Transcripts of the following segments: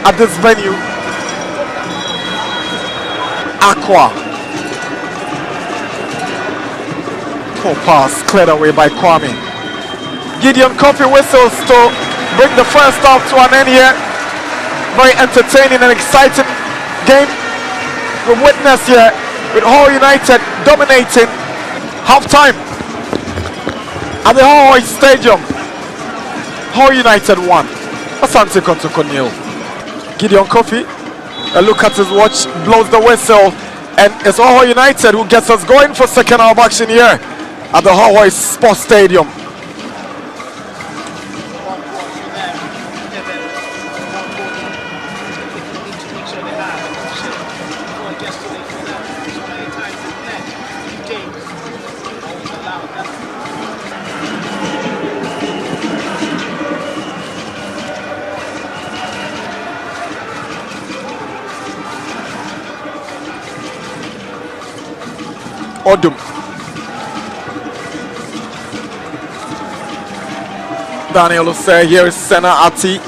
at this venue. Aqua. Poor pass cleared away by Kwame. Gideon Kofi whistles to bring the first half to an end here. Very entertaining and exciting game we witnessed here with Hull United dominating half-time at the Hull Stadium. Hull United 1, Asante Kotoko 0. Gideon Kofi, a look at his watch, blows the whistle, and it's Hull United who gets us going for second half action here at the Hull Sports Stadium. Odum. Daniel Ose, here is Sena Ati.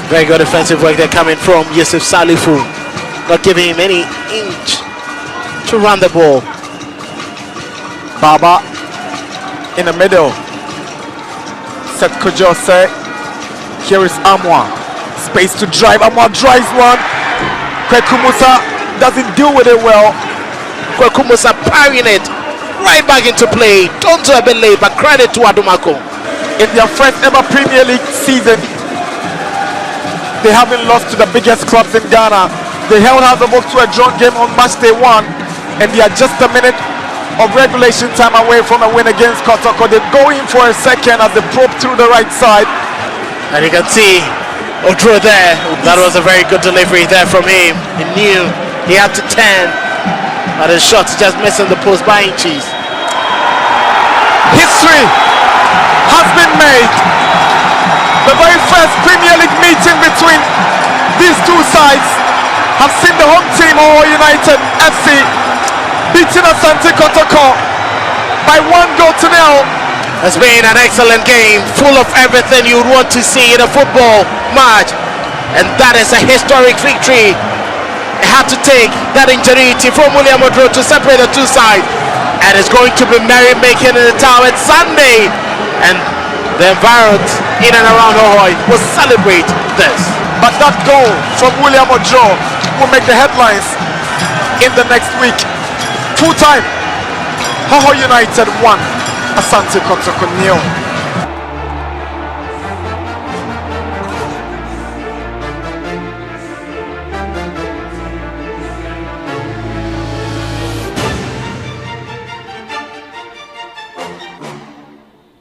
Very good defensive work there coming from Yusuf Salifu. Not giving him any inch to run the ball. Baba in the middle. Seth Kojose. Here is Amwa. Space to drive. Amwa drives one. Kwekumusa doesn't deal with it well. Kwekumusa parrying it right back into play. Don't do a bit late, but credit to Adumako. In their first ever Premier League season, they haven't lost to the biggest clubs in Ghana. They held House of Oak to a drawn game on match day 1, and they are just a minute of regulation time away from a win against Kotoko. They go in for a second as they probe through the right side. And you can see Odro there. That was a very good delivery there from him. He knew he had to turn, but his shot just missing the post by inches. History has been made. The very first Premier League meeting between these two sides have seen the home team Hull United FC beating Asante Kotoko by 1-0. It's been an excellent game, full of everything you would want to see in a football match, and that is a historic victory. It had to take that ingenuity from William Odro to separate the two sides, and it's going to be merry-making in the town. It's Sunday, and the environment in and around Ahoy will celebrate this. But that goal from William Odro will make the headlines in the next week. Full time, Hull United 1, Asante Kotoko 0.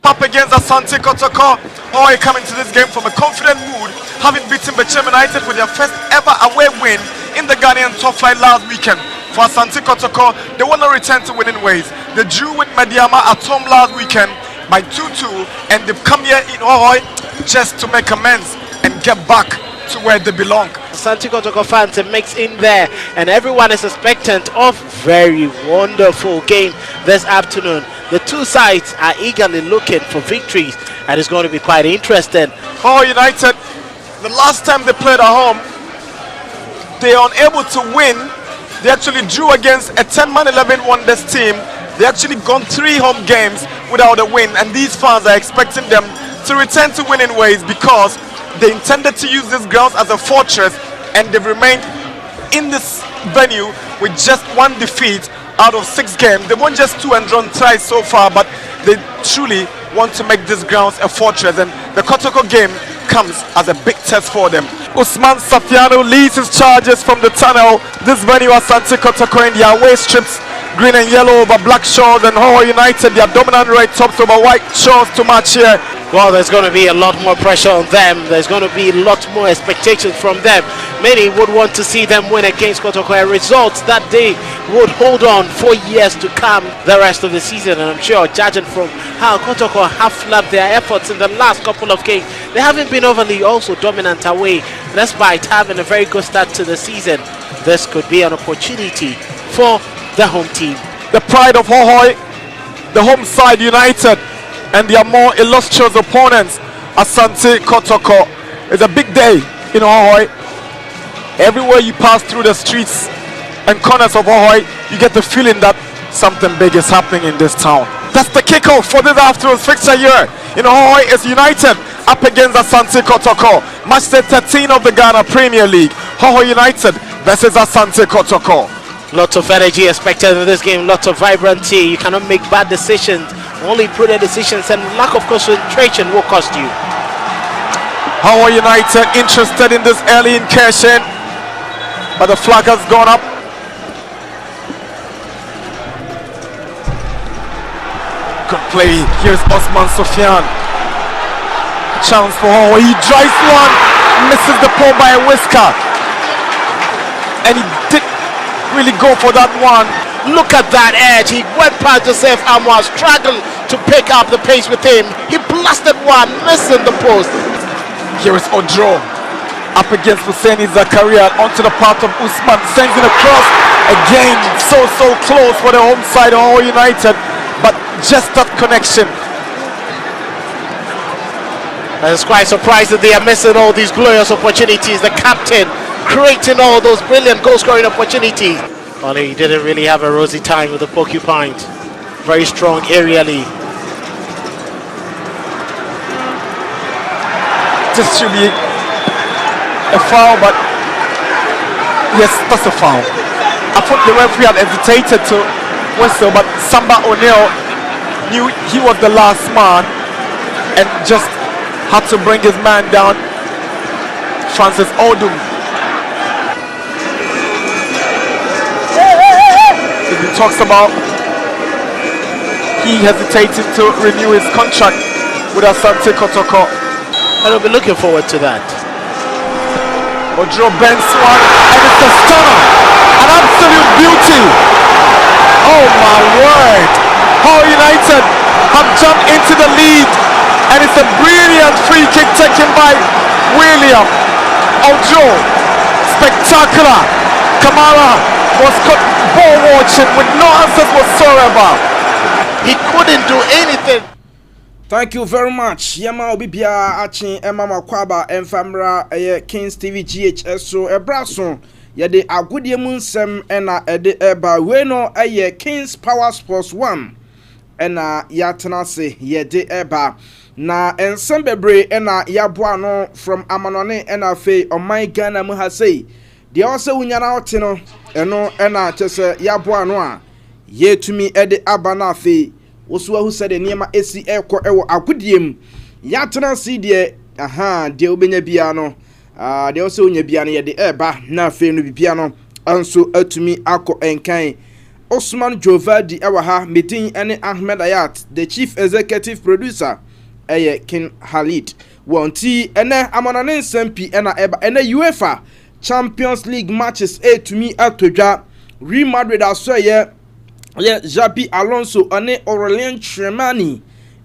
Up against Asante Kotoko. Hull coming to this game from a confident mood, having beaten Bechem United for their first ever away win in the Ghanaian top flight last weekend. For Asante Kotoko, they want to return to winning ways. They drew with Mediama at home last weekend by 2-2, and they've come here in Ahoy just to make amends and get back to where they belong. Asante Kotoko fans are mixed in there, and everyone is expectant of very wonderful game this afternoon. The two sides are eagerly looking for victories, and it's going to be quite interesting. Hull United, the last time they played at home, they are unable to win. They actually drew against a 10-man 11 Wonders team. They actually gone 3 home games without a win, and these fans are expecting them to return to winning ways because they intended to use this grounds as a fortress, and they've remained in this venue with just 1 defeat out of 6 games. They won just 2 and drawn twice so far, but they truly want to make this grounds a fortress, and the Kotoko game comes as a big test for them. Usman Safiano leads his charges from the tunnel. This venue, Asante Kotoko, in their away strips, green and yellow over black shorts, and Hull United, their dominant red tops over white shorts to match here. Well, there's going to be a lot more pressure on them. There's going to be a lot more expectations from them. Many would want to see them win against Kotoko, a result that they would hold on for years to come the rest of the season. And I'm sure, judging from how Kotoko have flagged their efforts in the last couple of games, they haven't been overly also dominant away, despite having a very good start to the season. This could be an opportunity for the home team. The pride of Ahoy, the home side United, and their more illustrious opponents, Asante Kotoko. It's a big day in Ahoy. Everywhere you pass through the streets and corners of Ahoy, you get the feeling that something big is happening in this town. That's the kickoff for this afternoon's fixture here. In Ahoy is United up against Asante Kotoko. Match day 13 of the Ghana Premier League. Ahoy United versus Asante Kotoko. Lots of energy expected in this game, lots of vibrancy. You cannot make bad decisions. Only prudent decisions and lack of concentration will cost you. Ahoy United interested in this early incursion, but the flag has gone up. Good play. Here's Osman Sofian. Chance for Ahoy. He drives one, misses the pole by a whisker, and he did really go for that one. Look at that edge. He went past Joseph Amwa, struggled to pick up the pace with him. He blasted one, missing the post. Here is Odro up against Husseini Zakaria onto the path of Usman, sends it across again. So close for the home side of Ahoy United, but just that connection. I was quite surprised that they are missing all these glorious opportunities. The captain creating all those brilliant goal scoring opportunities. Well, he didn't really have a rosy time with the Porcupines. Very strong aerially. This should be a foul, but yes, that's a foul. I thought the referee had hesitated to whistle, but Samba O'Neill knew he was the last man and just had to bring his man down. Francis Odum. He talks about he hesitated to renew his contract with Asante Kotoko. And I'll be looking forward to that. Odro bends one, and it's a stunner. An absolute beauty. Oh my word. How United have jumped into the lead, and it's a brilliant free kick taken by William Odro. Spectacular. Kamara was caught ball watching with no answers whatsoever. He couldn't do anything. Thank you very much. Yama obibia achi emama kwaba emfamra Kings TV GHS so ebraso yede agudie mu nsem ena ede eba we no Kings Power Sports 1 ena yatenase yede eba na ensem bebre ena yaboa no from Amanone ena fe oman Ghana mu ha sei de ose wunya na ote no eno ena chese yaboa no a yetumi ede aba na fe Osuwa who said niema esi eko ewo agudiem yatena si de de obenya bia no de o se onya bia no ye de eba na afi no bibia no anso atumi akọ enkan Osman Jovadi ewa ha meeting ene Ahmed Ayat the chief executive producer King Khalid wonti ene amanane nsampi ena eba ene UEFA Champions League matches atumi atodwa Real Madrid aso Jabi Alonso ane Aurelien Tchouameni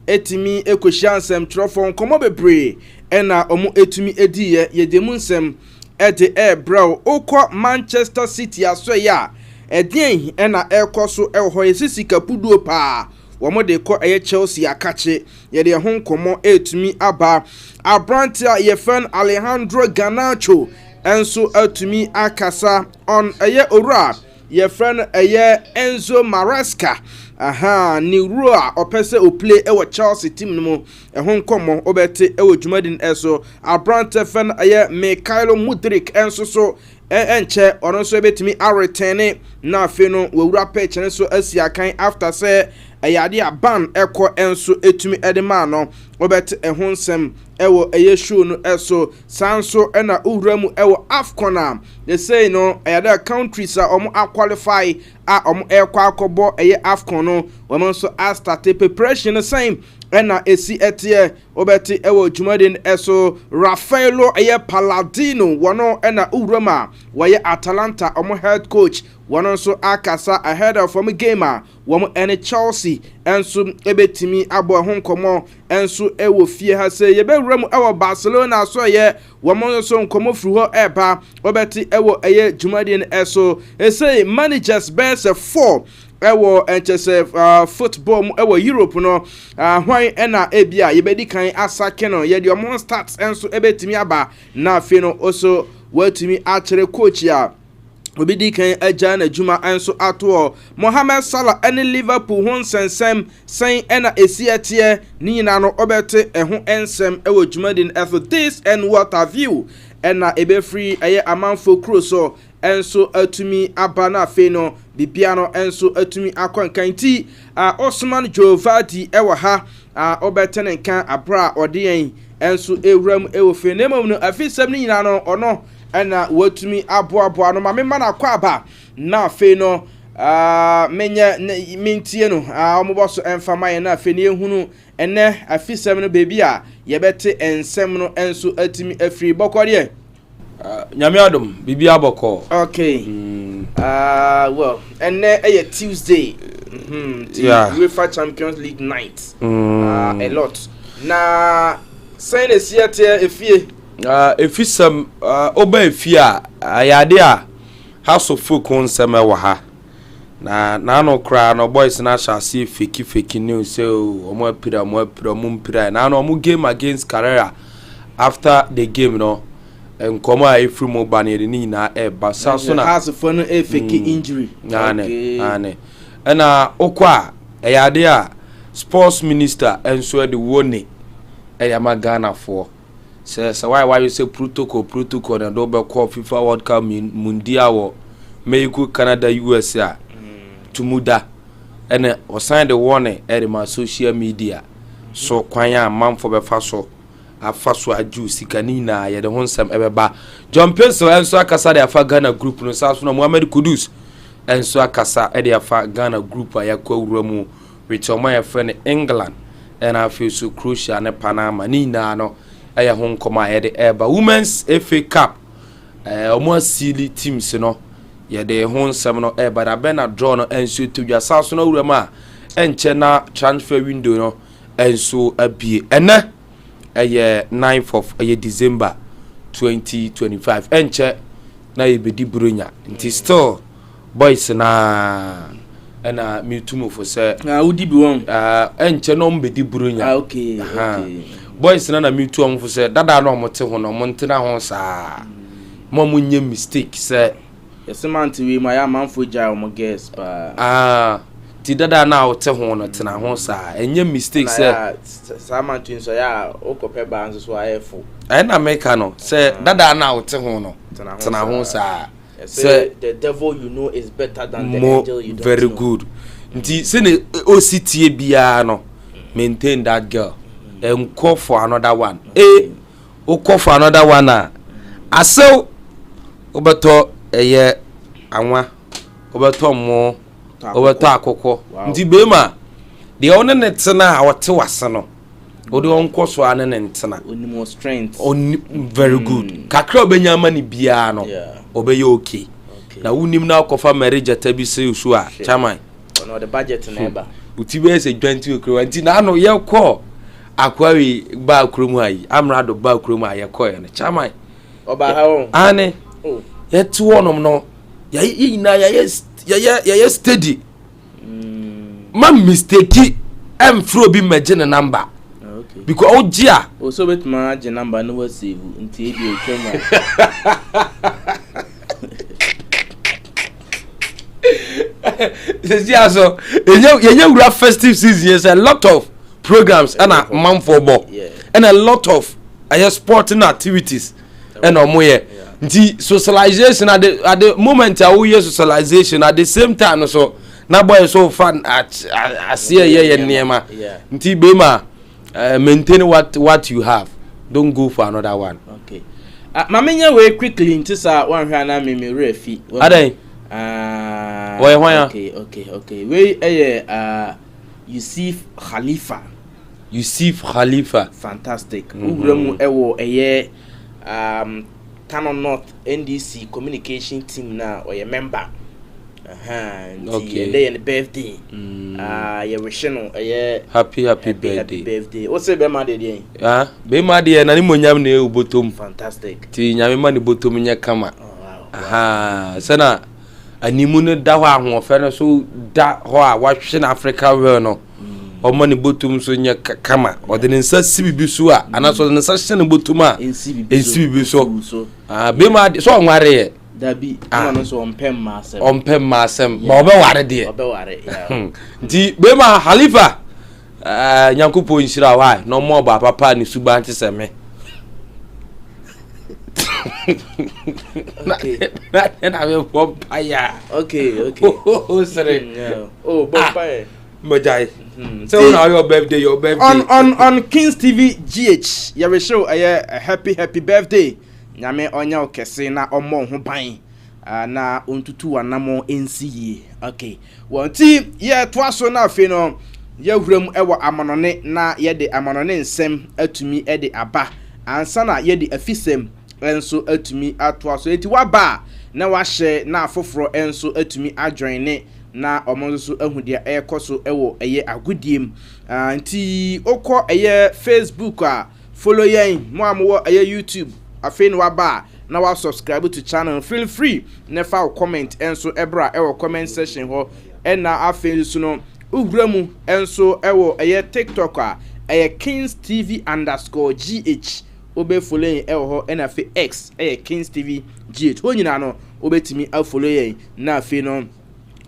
etimi ekoshansem trofon komo bebre ena omo etimi ediye yedemunsem ede bro okọ Manchester City asoya edien ena ekoso eho yesisi kapuduo pa womo de ko Chelsea akache yede ho komo etimi aba Abrantia yefen Alejandro Garnacho enso etimi akasa on ora your friend Enzo Maresca ni rua opese o play e Chelsea team no mo ho nkomo obete e djumadin eso Abrante fan Mikhailo Mudryk enso so enche ono so betimi aretene na afi no wura pitch enso asiakan after say ayade aban ekọ enso etumi edema no obete ho nsem ewo show no eso sanso na uramu ewo Afcon they say no ayade countries a omo qualify a omo ekọ akobo Afcon no woman so start preparation the same na esi etie obeti ewo jumadin eso Rafaelo Paladino wono na urama waye Atalanta omo head coach wono so akasa ahead of game womo ene Chelsea enso ebetimi abo ho nkomo enso ewo fie ha se ye bewuramu ewo Barcelona so ye womo so nkomo fru ho eba obeti ewo jumadin eso say managers best 4 ewo enchese football mu ewo Europe no hwan ena ebia yebedi kan asake no ye de omo stats enso ebetimi aba na afi no oso watimi akere coach ya obidi kan agya na juma enso ato Mohamed Salah ene Liverpool hon sensem sen ena esiatie ni nyina no obete eho ensem ewo jumadin efo this and what have you ena ebe free eye amanfo kroso enso atumi aba na afi no bibia no enso atumi akwankan ti Osman Jovati ewo ha obete ne kan abra odiyen enso ewram ewo fe nemom no afisem ni nyina no ono ena watumi aboa no mamema na kwaba na afi no menya mintie no omoboso emfama ye na afi ne ehunu ene afisem no bebi a yebete ensem no enso atimi afiri bokode nyame adom bibi aboko. Okay. Well, ene Tuesday. UEFA Champions League night. A lot. Na sign a theater efie. Efisem oba efie ayade a House of Folk onsem ewa ha. Na no kra no boys na shasi fake news so omo apira mumpira na no omo game against Carrera after the game no nkomo a efri mo banere ni na eba saso na House of Folk fake injury. Ane na okwa ayade a sports minister enso de woni eyama Ghana for so why you say protocol and do be call FIFA World Cup Mundial Mexico Canada USA tumuda ene o sign the warning e ma social media so kwanya manfo be faso afaso aju sikani na ye de honsam ebeba John Peso enso akasa de afa Ghana group no saso na Mohamed Kudus enso akasa e de afa Ghana group a yakwa wuramu which o my friend England and I feel so crucial ne Panama ni na no aya hon koma ye de eba Women's FA Cup omo asili teams no ye de hon sam no eba da be na draw no enso todwa saso no wurama enche na transfer window no enso abie ene 9th of December 2025 enche na yebedi bronya nti still boys na ena mitumo for say udi bi won enche no mbedi bronya okay. Boys na mitu am for say dada no mote ho no montena ho saa mo munye mistake say yesemant we my manfo ja o guess pa ti dada na wote ho no tena ho saa enye mistake say samantwin so ya okope ba nso so ayefo na make no say dada na wote ho no tena ho saa say the devil you know is better than the angel you don't very know. good nti se ne ositie bia no maintain that girl and call for another one. Call for another one. Aso obeto eye anwa obeto mo obeto akoko ndi bema de one netena awote wase no odi onko so ane netena oni more strength very good kakra obenya mani bia no obeye okay na unim na akofa marriage tabi se usu a chairman no the budget neighbor utibe se 20 okro anti na no ye call akwari ba kromu ayi amrado ba kromu ayi koyo ne chairman oba ha won ane yetu wonom no ya na ya steady ma mistake em fro bi magene number okay because ogia o so bet ma je number no was save nti e bi okwema so yenye ura festive season is a lot of programs and a man for ball and a lot of sporting activities and omoye nti socialization at the moment we socialization at the same time so na boy so fun at asia ye niema nti be ma maintain what you have, don't go for another one. Okay mamenya we quickly nti sa wan hwa na me refi adan okay we Yusuf Khalifa fantastic uguramu ewo Canon North NDC communication team na or member okay and birthday you wish no happy birthday what's the bema dey be ma dey na ni monyam na e botom fantastic ti nyame ma ni botom nya kama sana animu no da ho ahoɔfɛ no so da ho a wahwe na Africa well no omo ne botum so nya kama ɔde ne nsa sibibi so a anaso ne nsa hye ne botum a ensibibi so be ma so ɔnware ye dabi no so ompem ma asem ba obɛware de nti be ma Halifa nyankopo nhyira wa no mo ba papa ne suba nte se me na we bompaya okay sorry bompaya Majai. So now your birthday. On Kings TV GH. You will show a happy birthday. Nyame onya okese na omo ho ban. Na ontutu anamo NCE. Okay. Wonti ye to aso na afi no ye huram ewo amanone na ye de amanone nsem atumi e de aba. Ansa na ye de afisem enso atumi ato aso. Enti waba na wahye na afoforo enso atumi adjoin ne na omonso ahudia ekoso ewo eye agudiem nti okọ eye Facebook a follow yen mo amwo eye YouTube afeni waba na wa subscribe to channel feel free never comment enso ebra ewo comment section ho na afeni so no uwuramu enso ewo eye TikTok a eye Kings TV_GH obe follow yen ewo ho na fe X eye Kings TV GH ho nyina no obetimi follow yen na afi no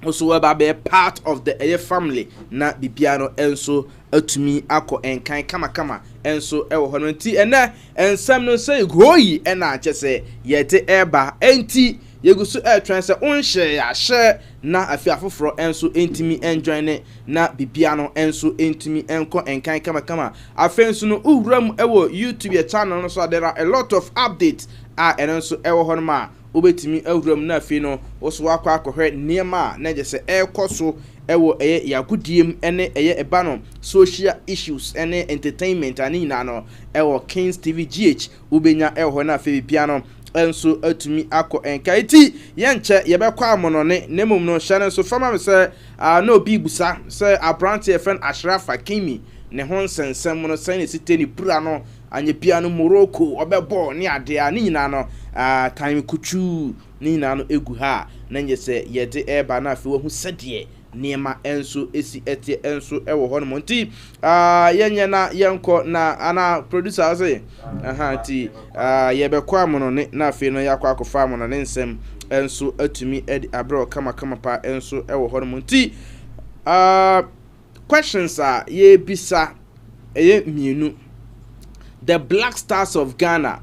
also be part of the family na bibiano enso atumi akọ enkan kama enso ewo hono nti ena ensam no say goyi ena chese yete eba enti yegusu tran se unhye ya hye na afi afoforo enso entimi enjoy ne na bibiano enso entimi enko enkan kama afenso no uwram ewo YouTube channel no so there are a lot of updates enso ewo hono ma obetimi awuram na afi no oso akwa akohwe niema na je se ekoso ewo yakudiem ene eba no social issues ene entertainment ani na no ewo Kings TV GH ubenya ewo na afi bia no enso atumi akọ enkaiti yenche yebekwa amonone nemum no hye so fama me se na obi busa se abrante friend Ashraf Hakimi ne ho nsensem no se ne siteni pura no anye bia no Morocco obebo ne ade ani nyina no time kuchu ni nyina no egu ha na nye se yede eba na afi wo hu sede niema enso esi etie enso ewo ho no monti yenye na yenko na ana producer say ti yebekwa amono ne na afi no yakwa akofa amono ne nsem enso atumi edi abro kama pa enso ewo ho no monti questions ye bisa eye mienu. The Black Stars of Ghana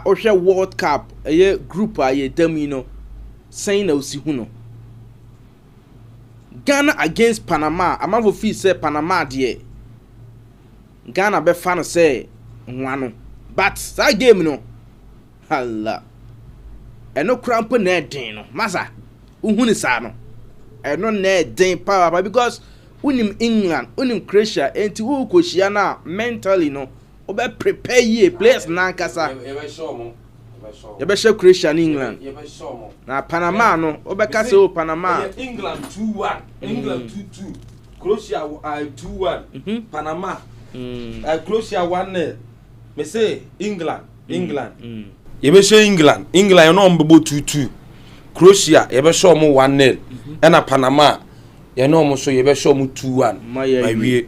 ohwe World Cup eye group ye damino saying na osi hu no Ghana against Panama amafo fi say Panama de Ghana be fa no say nwano but that game no hala eno crampo na den no masa uhu ni sa no eno na den power because unim England unim Croatia enti wo koshia na mentally no obe prepare ye players na nkasa ye be show Croatia in England na Panama no obe ka se o Panama England 2-1 England 2-2 Croatia 2-1 Panama Croatia 1-0 me say England ye be show England no mbebo 2-2 Croatia ye be show mo 1-0 na Panama you know so you be show mu 2-1 my we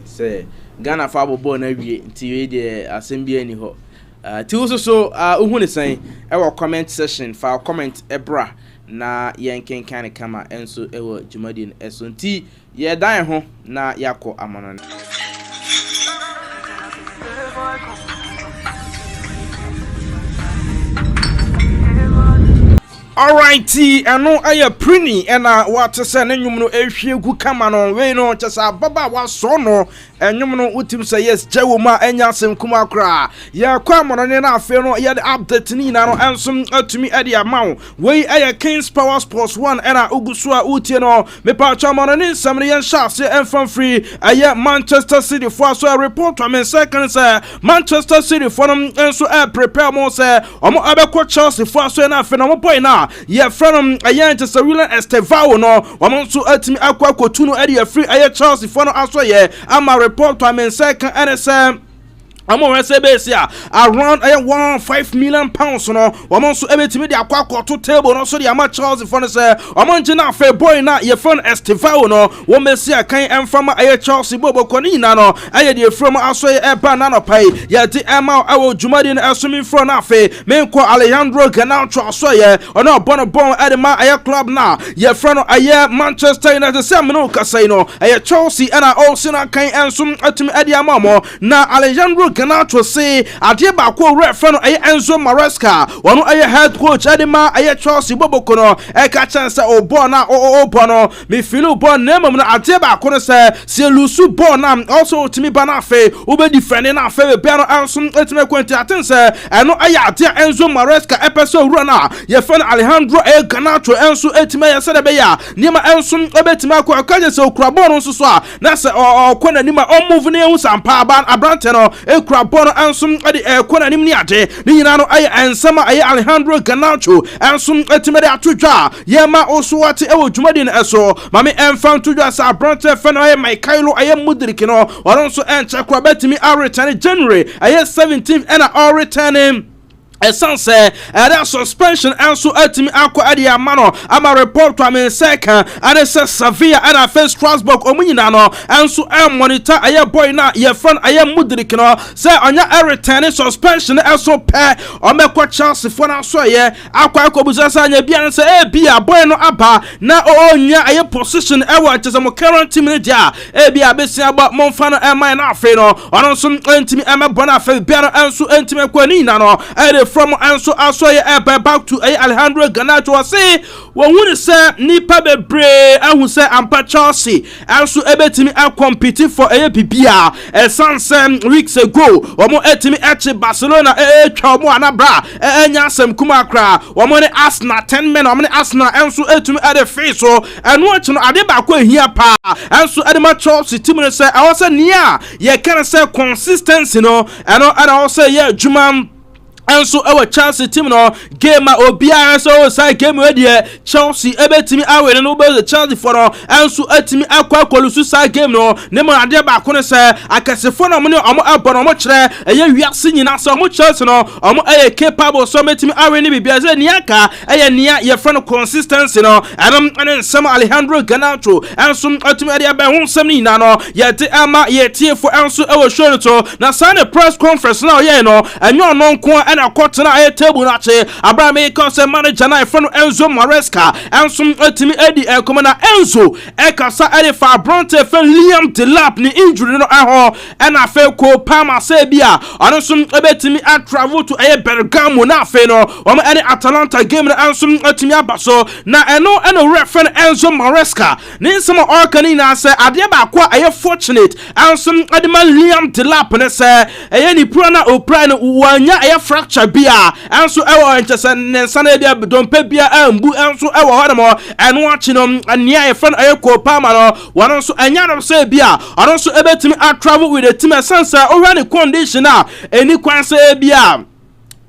say Ghana fa bobo na wie nti we de asembia ni ho ti so uhu ne san e wo comment section fa comment ebra na yenken kan kama enso e wo jumadin eso nti ye dan ho na yakọ amono. Alrighty, eno aye prini ena wate se ne nwum no ehwiegu kama no we no chesa baba wa so no enwum no utim se yes jawoma enya asem kuma kra ya kwa mono ne na afi no ye update ni na no ensum atumi ade amaw we aye Kings Power Sports 1 ena ugusu a utie no me pa cha mono ne nsam ne yen shase enfam free aye Manchester City for so a report to me second say Manchester City for them enso prepare mo say omo abekọ Chelsea for so na afi no mo boy na ye from ayen to William Estevao no wamonso atimi akwa kotu no ade free aye Chelsea for no aso ye ama report to men second NSM Amo wese base ya around 1.5 million pounds no woman so ebetimi de akwa to table no so de ama Charles for no say omo ngina fe boy na ye phone Estivao no wo mesi akan emfama aye Charles bobo koni na no aye de from aso ye eba na no pai ye ti ema awo jumadi na asumi fro na fe menko Alejandro Garnacho aso ye ono bon edema aye club na ye front aye Manchester United sem no kasai no aye Chelsea and also na kan ensum atimi ade amamo na Alejandro Garnacho say ade ba ko refer no aye Enzo Maresca wono aye head coach edema aye Chelsea boboko no e ka chance obo na obo no me feel bo na mum na ade ba ko no say se lusu bo na also timi ba na fe obe defend na fe be no ensum atimi kwenti atense eno aye ade Enzo Maresca epeso wura na ye fan Alejandro Garnacho enso atimi ye sede be ya nima ensum obetimi akwa kaje se okura bo no so a na se okona nima o move ne hu sampa ba abrante no ekura bo no ensum ade ekona nim ni ade ni nyina no aye ensama aye Alejandro Garnacho ensum atimi de atodwa ye ma oso wate ewo dwumadi no eso mame enfan todwa sa abrante fe no aye Michailo aye Mudrik no wono so enche kura betimi return January aye 17th and returning essence that suspension also atimi akwa ade amano ama report to me second and say Sevilla and face Strasbourg omunyina no enso monitor aye boy na ye friend aye Mudrik no say onya return suspension also pe o mekwa Chelsea for na so ye akwa akobuza sa nya bia say bia boy no aba na onya aye position e wa chesemo current team ne dia bia besia ba monfa no man na afi no ono so antimi bona afi bia no enso antimi kwa ni na no from Anso Asoye back to Alejandro Garnacho say when we say nipa bebre ahu say ampa Chelsea Anso ebetimi compete for PPR some weeks ago omo etimi eche Barcelona twa mo anabra enya sem kumakra omo ne Arsenal 10 men omo ne Arsenal Anso etimi ade face so eno eche no ade ba kwa hia pa Anso ade ma Chelsea team no say I was near ye can say consistency no eno and also ye juma Enso our Chelsea team no game obiara so side game we dey Chelsea ebetimi awe no be Chelsea for no enso atimi akwa kolusu side game no ne mo ade ba ko ne se akasefo no mo ne omo abono mo kire eye wiase nyina so mo Chelsea no omo eye capable so metimi awe ne bibia ze niaka eye nia ye friend consistency no anam ensem Alejandro Garnacho enso atimi ade ba hu nsem ni na no ye te ama ye tie for enso ewo show no to na sign press conference na ye no enyo no nko na court na aye table na che Abraham Conse manager na friend Enzo Maresca enso atimi edi ekoma na Enzo ekasa ede fa Bronte fe Liam Delap ni injury no aho na fe ko Palma se bia ono so ebetimi a travel to aye Bergamo na fe no o ma ene Atalanta game na enso atimi abaso na eno reference Enzo Maresca ni nsema orkani na se ade ba kwa aye fortunate enso ede ma Liam Delap ne se aye ni pro na opra no wanya aye fracture bia enso ewo nchese nensa na bia dompe bia ambu enso ewo hodemo eno achi no ania aye fan aye ko Palma no wono so anya no se bia ono so ebetimi a travel with the team sense o hwa ni condition a eni kwan se bia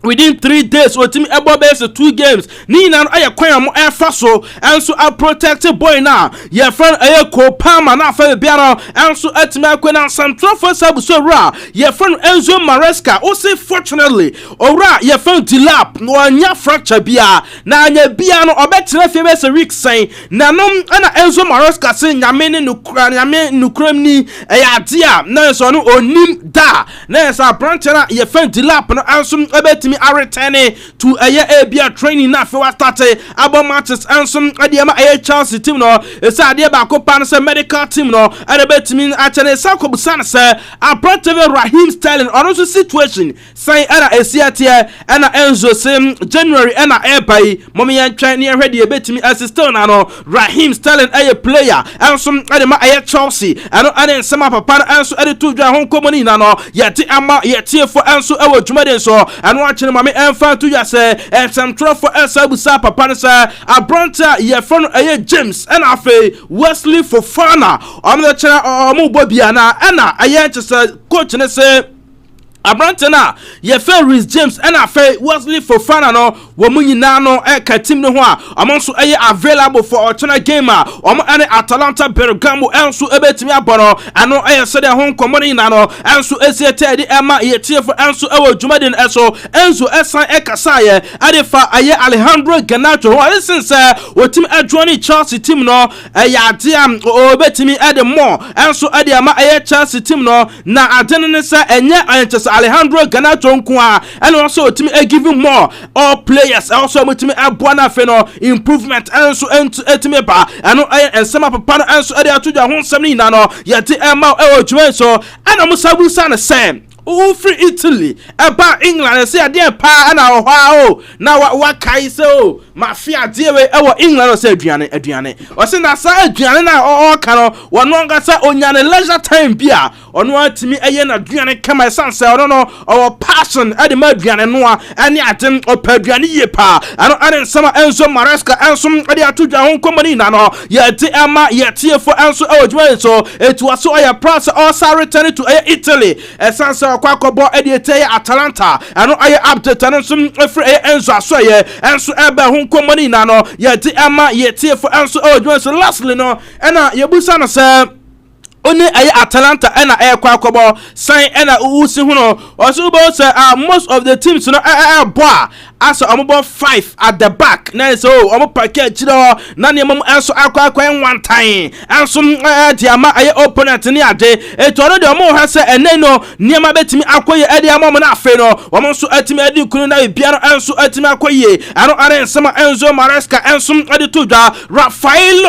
within 3 days otimi ebo base 2 games ni na aye kwan mo efa so enso a protected boy na ye friend aye ko Palma na fa bia no enso atimi akwana central for sabuso ra ye friend Enzo Maresca o say fortunately ora ye friend Delap no anya fracture bia na anya bia no obetina fe base week sen na no na Enzo Maresca say nyame ne nukram ni ade na so no onim da na so branch na ye friend Delap no enso ebetimi returning to a training na fe wa start abo matches enso ade ma Chelsea team no esa ade ba ko pan se medical team no ade betimi a chene sakobusan se apprentice Raheem Sterling on also situation say era esiatie na Enzo sem January na airby momi yan twan ne hwede betimi assist na no Raheem Sterling a player enso ade ma Chelsea eno ane nsema papa enso ade to dwa hon komoni na no yete ama yete for enso ewo dwumaden so eno a chene mame emfa to ya se some trophy esabusa papa se abronta ye fon James and afe Wesley Fofana am the chene omo bobia na aye chese coach ne se Abrantena ye fe Reece James and afe Wesley Fofana no wo mu nyina no e ka team no ho a omo so eye available for Ochena game a omo ane Atalanta Bergamo enso ebetimi abono ano eye se de ho nkomo nyina no enso esiete de ema ye tiefo enso ewo dwumaden eso enso esan e kasa ye adefa aye Alejandro Garnacho ho listen say wotim adwoni Chelsea team no ya ade am obetimi ede more enso ade ama aye Chelsea team no na adene ne say enye anchese Alejandro Garnacho nko a and also otimi giving more all players also otimi aboana fe no improvement enso etimi ba ano aye ensema papa no enso ade atudwa ho nsem ni na no yete ema e odwuma so and omusabu sa na say free Italy eba England say ade pa na ho na wa kai say o mafia de we e wo England say aduane o say na sa aduane na o ka no wono nga say onyane leisure time bia ono atimi eye na aduane kama sanse o no o passion e de ma aduane no a ene atem o pa aduane ye pa ano ane sama Enzo Maresca enso ade atudwa ho komani na no ye te ama ye tiefo enso e odwuma so etu aso o ya price all sa return to Italy sanse kwakobo ediete Atalanta ano aye update ano sum free Enzo asoye enso ebe ho komani na no yeti ama yeti for enso odwon so lastly no ena yebusa no se oni aye Atalanta ena kwakobo sign ena usi hu no oso bo say most of the teams no boa as omobo 5 at the back na so omo package no na ne mom enso akwa one time enso diama aye opponent ni ade etoro de omo ha se ene no niam betimi akoye ade amom na afe no omo so atimi ade kunu na bia no enso atimi akoye ano are nsema Enzo Maresca enso ade tudwa Rafael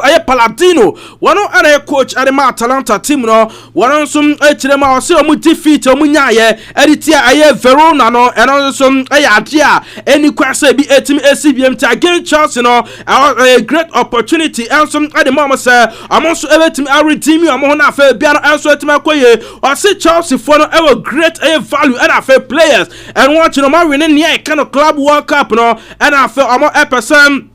aye Paladino wono are coach ade ma Atalanta team no wono so akire ma o se omo defeat omo nyaaye ade tia aye Verona no eno so ayadea any kwasa bi etimi SBM ta against Chelsea no a great opportunity and some at the moment say amonso ebetimi redeem you amon na fa bia no enso etimi akoye o say Chelsea for no ever great value and afa players and watching no ma win near kind of club World Cup no and afa amon person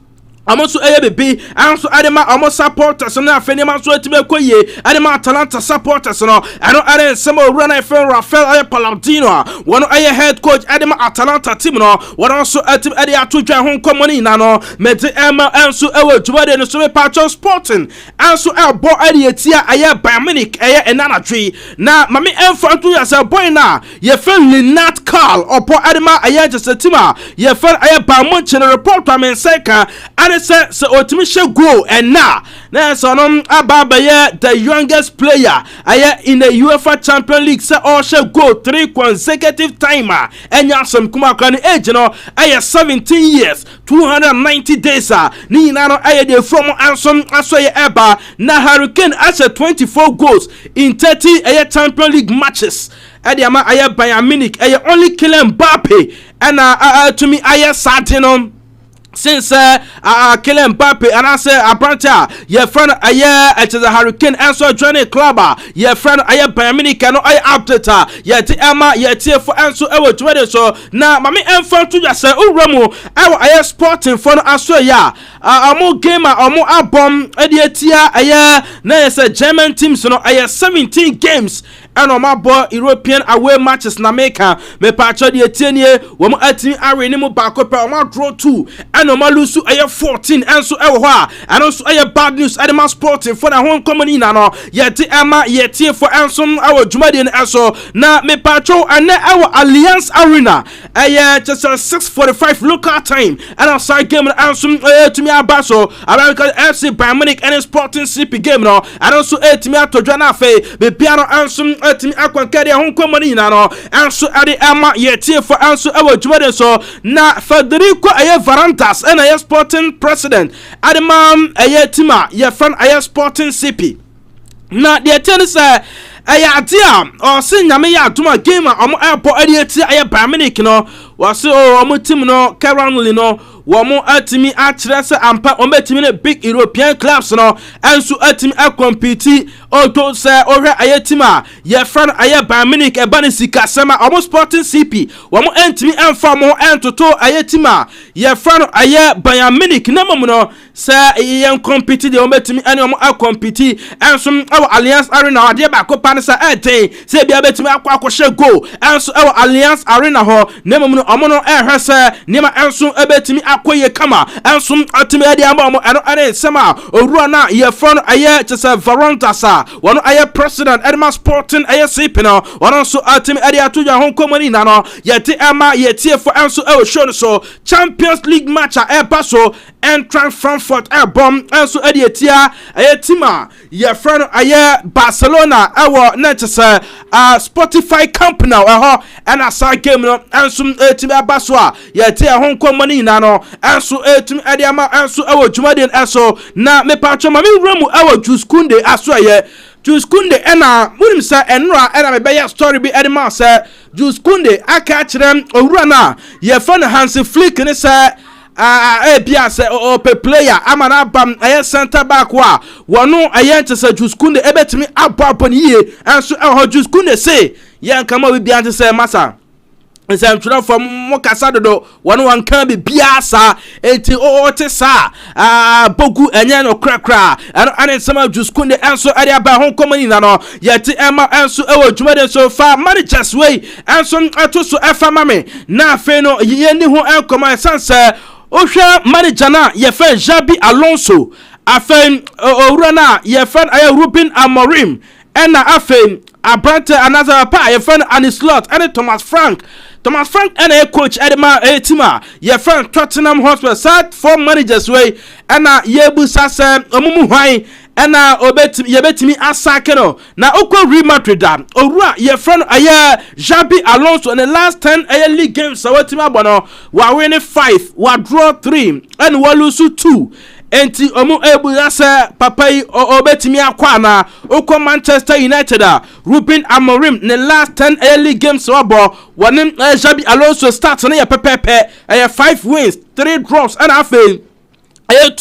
amonso bebe anso adema amo supporters na afenema so etime koye adema Atalanta supporters no ano are nsemo run ifen Rafael aye Paladino wono aye head coach adema Atalanta team no wono so atim ade atodwa ho komoni na no mede ema anso ewo dwumade no so me Pacho Sporting anso ebo ade etia aye Bayern Munich aye enanatwe na mame emfantu ya se boy na ye fen Linat Carl opo adema aye just team a ye fen aye Bayern Munich report amen seka say otimi she goal and na so no ababa the youngest player in the UEFA Champions League say all she goal 3 consecutive timer enya some kuma kan age no 17 years 290 days ni na no the from ansom asoye eba na Hurricane as 24 goals in 30 Champions League matches ama Bayern Munich only Kylian Mbappe and to me Sardinom since Kylian Mbappe and I say Abranta your friend it's a Hurricane answer journey club your friend Bayern Munich and I update yet Emma yet for answer ever to so now mami enfant to just say uramo our Sporting for answer amo game amo album ediatia na say German teams no 17 games and on my boy European away matches na make me patcho de tienie wo mo atimi are ni mo baako pa o draw 2 and on my lose 14 and so e ho and also bad news at my Sporting for na home company na no yet Emma yet for ansom our Jumadi and so na me patcho and our Alliance Arena just 6:45 local time and outside game ansom to me abaso American FC Bayern Munich and Sporting CP game no and also to me atodwa na fe be piano ansom atimi akwankade ho komani na no anso ade ama yetie for anso ewo dwumade so na Federico Varandas and Sporting president ademam tima ye fan Sporting CP na de tell say adia o se nyame ya atuma game omo airport ade ti Bayern Munich no wase omo team no currently no wɔn atimi akyerɛ sɛ ampa wɔn betimi ne big European clubs no ɛnso atimi akompiti oto sɛ ɔhwɛ ayɛ team a yɛfrɛ no ayɛ Bayern Munich ɛba ne sikasɛm a wɔn Sporting CP wɔn ɛntimi ɛnfa wɔn ɛntoto ayɛ team a yɛfrɛ no ayɛ Bayern Munich na mmom no sɛ yɛn compete deɛ wɔn betimi ɛne wɔn akompiti ɛnso ɛwɔ Allianz Arena adeɛ baako pa ne sɛ ɛɛten sɛ ebi abetimi akɔhyɛ goal ɛnso ɛwɔ Allianz Arena hɔ na mmom no wɔn no ɛhwɛ sɛ nneɛma ɛnso ɛbetimi akɔyɛ kama ɛnso atimi ɛde ama wɔn ɛno ɛne nsɛm a owura na yɛfrɛ no ayɛ kyɛ sɛ Varantas a wɔn ayɛ president Edema Sporting ayɛ CP no wɔn nso atimi ɛde ato dwa ho nkɔmɔ na no yɛte ɛma yɛtiefo ɛnso ɛwɔ show no so Champions League match a ɛba so Eintracht Frankfurt ɛbɔm ɛnso ɛde etia ɛyɛ team a yɛfrɛ no ayɛ Barcelona ɛwɔ na kyɛ sɛ Spotify Camp Nou ɛhɔ ɛna saa game no ɛnso ɛtimi ɛba so a yɛte ɛho nkɔmɔ na no ɛnso ɛtimi ɛde ama ɛnso ɛwɔ dwumadien ɛso na mepatwɔ ma me wura mu ɛwɔ Jules Koundé aso ɛyɛ Jules Koundé ɛna munim sɛ ɛnora ɛna mebɛyɛ story bi ɛde ma sɛ Jules Koundé aka kyerɛ owura na yɛfrɛ no Hansi Flick ne sɛ bia sɛ ope player ama na bam ɛyɛ center back wa wɔno ɛyɛ nte sɛ Jules Koundé ɛbɛtumi abɔ ne yie ɛnso ɛhɔ Jules Koundé se yɛn kama bi bia nte sɛ masa nsɛmtwerɛfo mo kasa dodo wɔno wanka bi bia sa enti te sa bogu ɛnyɛ no krakra ɛno ane nsɛm Jules Koundé ɛnso ɛde aba ho kɔmani na no yɛte ɛma ɛnso ɛwɔ dwumade so fa managers wei ɛnso ɛto so ɛfa mame na afei no yɛni ho ɛnkɔmɔ ɛsan sɛ ohwɛ manager na yɛfɛ Xabi Alonso afei owura na yɛfɛ ayɛ Ruben Amorim ɛna afei abrante another pa yɛfɛ Arne Slot ɛne Thomas Frank ɛna coach ɛdema team a yɛfɛ Tottenham Hotspur sad four managers way ɛna yɛbusa sɛ ɔmumu hwan ɛna yɛbɛtimi asake no na okɔ Real Madrid a owura yɛfrɛ no ayɛ Xabi Alonso in the last 10 league games a watimi abɔ no wa win 5 wa draw 3 and wa lose 2 enti omu ebuya sɛ papa yi obetimi akwa na okɔ Manchester United a Ruben Amorim in the last 10 league games wabɔ wɔne Xabi Alonso start no yɛ pɛpɛpɛ ɛyɛ 5 wins 3 draws and afei ɛyɛ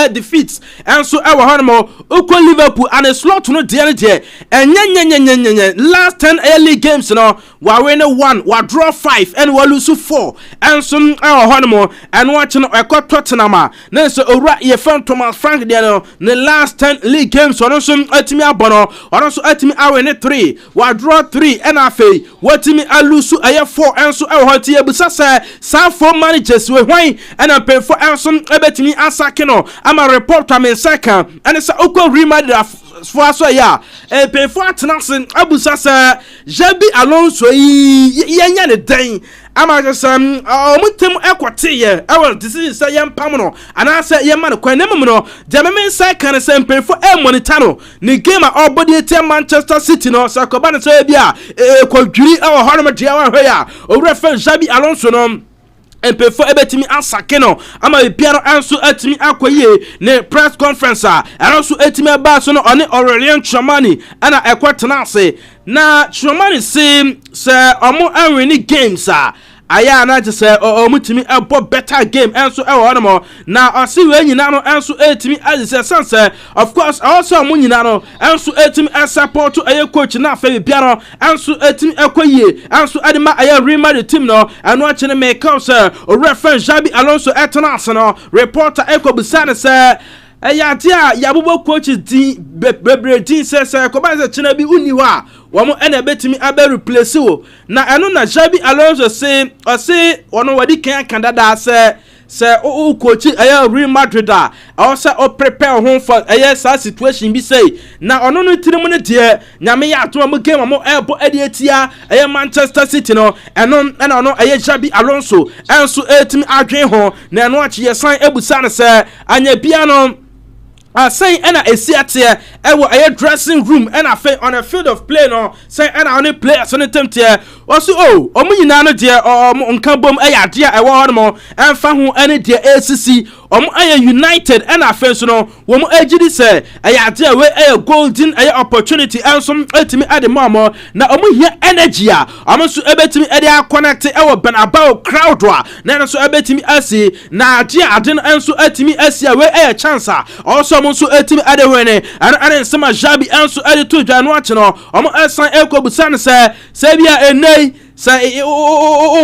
2 defeats ɛnso ɛwɔ hɔ no mo okɔ Liverpool and a slot no deɛ ɛnyɛ last 10 league games no wa win 1 wa draw 5 and wa lose 4 ɛnso ɛwɔ hɔ no mo ɛno akyi no ɛkɔ Tottenham a na nso owura yɛfɛn Thomas Frank deɛ no the last 10 league games ɔno nso atimi abɔ no ɔno nso atimi awin 3 wa draw 3 ɛna afei watimi alusu ɛyɛ 4 ɛnso ɛwɔ hɔ tie busa sɛ saa 4 managers we hwan ɛna pɛfo ɛnso ɛbɛtimi asake no ama reporter men second and it's okɔ Real Madrid for so ya pɛfo atena se abusa sɛ Xabi Alonso yɛnya ne den ama sɛ ɔmutem ɛkɔte yɛ ɛwɔ decision sɛ yɛmpam no anaasɛ yɛma no kwan nemum no deɛ men second sɛ pɛfo monitor no ne game a ɔbɔde tie Manchester City no sɛ kɔba ne sɛ bi a kɔdwiri ɛwɔ hɔ no deɛ wɔhwɛ ya owura fɛ Xabi Alonso no mpefo ebetimi asake no ama bia no anso atimi akoye ne press conference a ɛnso etimi aba so no ɔne Aurelien Tchouameni ana ɛkɔtena ase na Tchouameni se ɔmo awini games a aya na just omutimi ebo better game enso e wo no na ose we nyina no enso etimi azise sense of course also mo nyina no enso etimi support aye coach na fa bia no enso etimi ekoyie enso adema aye Real Madrid team no eno a chene make up sir o reference Xabi Alonso etena no reporter ekobusane se ya dia yabubo coaches din bebre din se ko ba se chena bi uni wa wo mo ena betimi abe replace wo na eno na Xabi Alonso se o se ono wadi kan kandada se o coach aye Real Madrid a o se o prepare home for aye sa situation bi say na ono no tirimu ne de nyame ya ato mo game mo ebo ade atia aye Manchester City no eno na ono aye Xabi Alonso enso etimi adwen ho na eno achi yesan ebusa ne se anya bia no say ena esiate ewo aye dressing room ena fe on a field of play no say ena on players on tempt osu omu nyina no de nka bom aya de ewo ho no emfa ho ene de ACC aye united and afenso no womu agidi say ade we golden opportunity enso etimi ade mamo na hia energy a so ebetimi ade connect Benabao crowd na so ebetimi asi na ade enso etimi asi we chance also so etimi ade wene and some jabi enso ade to dwa no ache no esan ekobusan say bia enei say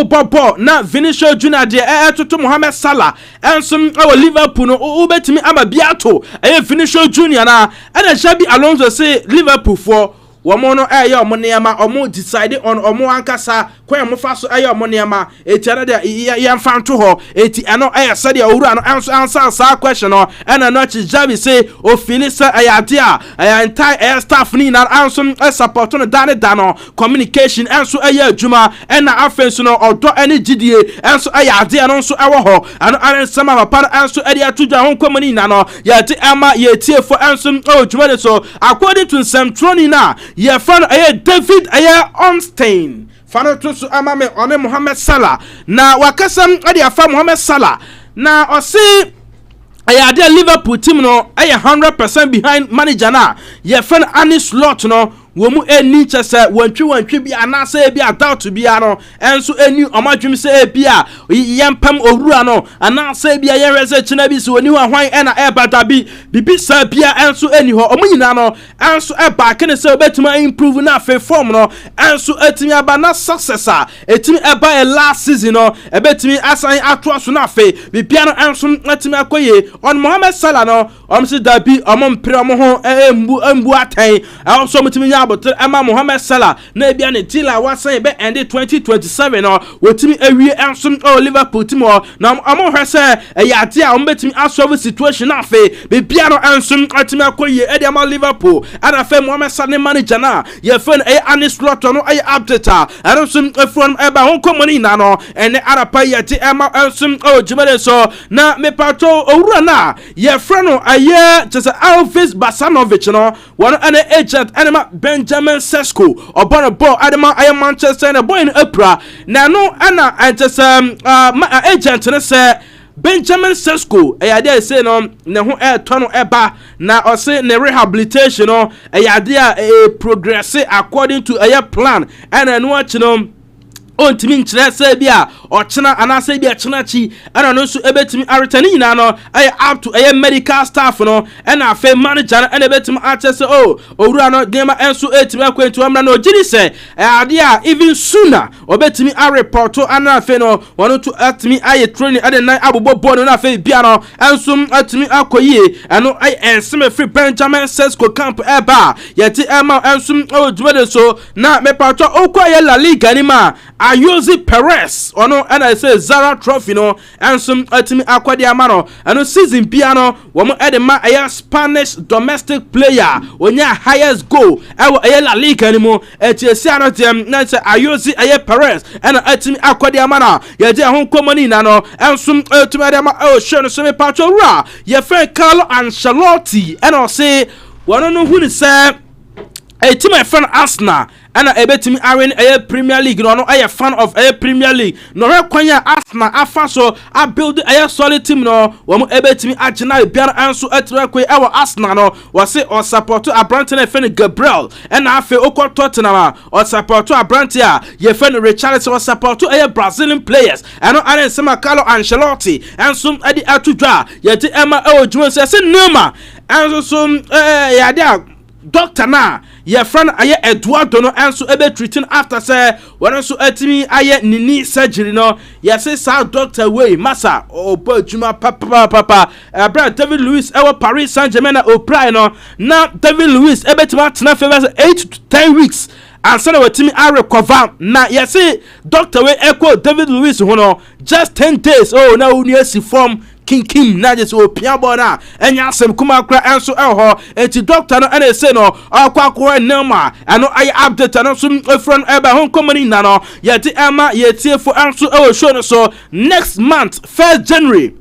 Bobo na Vinicius Junior de to Mohamed Salah enso Liverpool no ubetimi ama biato Vinicius Junior na and Xabi Alonso say Liverpool for womono omo neama omo decide on omo ankasa kwen mo fa so omo neama etiara de yemfa nto ho eti ano sade owura no answer sa question no and no Xabi say o finisa ade a entire staff ni na anso support no dano communication enso adwuma and na afenso no odo ene gidie enso ade no nso ewo ho ano sama papa enso ade atudwa ho komani na no yate ama yetiefo enso adwuma de so according to Centroni na ye fan David Ornstein fano to so amame one Mohamed Salah na wakasam ade afa Mohamed Salah na osi ade Liverpool team no 100% behind manager na ye fan Arne Slot no womu eni chese wantwi bi anase bi doubt bi ano enso eni omadwum se bi a yempam owura no anase bi yerese china bi se woni hwan ena bada bi bibi sa bia enso eni ho omunyina no enso ba kene se obetima improve na fe form no enso etimi aba na successor etimi eba last season no ebetimi asan ato so na fe bibia no enso etimi akoye on Mohamed Salah no omsi dabi omompre omo ho embu atan also mutimi but Emma Mohamed Salah na bia ne tila wasan be end 2027 no wotimi awie enso Liverpool team na omo hwese ade a ombetimi asolve situation na fe be bia no enso atimi akoye ediama Liverpool ana fe Mohamed Salah manager na ye fen Arne Slot no update enso from eba hon komoni na no ene arapa yete Emma enso jumale so na me pato owura na ye friend no just Alvis Basanovic no one an agent anima Benjamin Sesko obono ball adema Manchester and boy in April na no ana just agent na say Benjamin Sesko dey say no ne ho tono eba na o say ne rehabilitation no dey progress according to a plan and no achi no ontimi nkyerɛ sɛ bia ɔkyena anase bia kyena chi ana no so ebetimi aretani nyina no up to medical staff no ɛna afa manager no ɛna ebetimi akyɛ sɛ owura no dema enso etimi akwantu amra no giri sɛ ade a even sooner obetimi a report ana afa no wɔno to atimi aye training ade nan abobɔ no na afa bia no enso atimi akoyie ɛno enseme free Benjamin Sesko camp eba yɛti ɛma enso odwumade so na mepato okɔ La Liga ni ma Ayoze Perez ono and I say Zara Trophy no and some atimi akwadi amano and season piano womo edema a Spanish domestic player onya highest goal ewo La Liga animo etiesi anotem na say Ayoze Perez and atimi akwadi amana ye de ho komoni na no and some atimi adema show no so me patro ra ye friend Carlo Ancelotti and I say one no who say a team my friend Arsenal ana ebetimi awen Premier League no fan of Premier League no rekwanya Arsenal afa so a build solid team no wo ebetimi agina biara anso atrakwe Arsenal no wo se o support Abrante na fen Gabriel na afa okọ Tottenham o support Abrante a ye fen Richarlison o support Brazilian players ano ane sema Carlo Ancelotti anso adi atudwa ye ti ema ojuma se Neymar anso so ya dia doctor na ye friend aye Eduardo no enso ebe treating after say when enso atimi aye nini surgery no ye say sa doctor way massa obo juma papa David Luiz ewo Paris Saint-Germain na oprai no na David Luiz ebe tima tena favors 8 to 10 weeks and so watimi a recover na ye say doctor we echo David Luiz ho no just 10 days na uni asi form Kim na just opiabo na enya asem kuma kra enso eho enti doctor no ene say no akwa Neymar ano aye update no so friend eba hon company na no yeti ema yetiefo enso show no so next month 1st January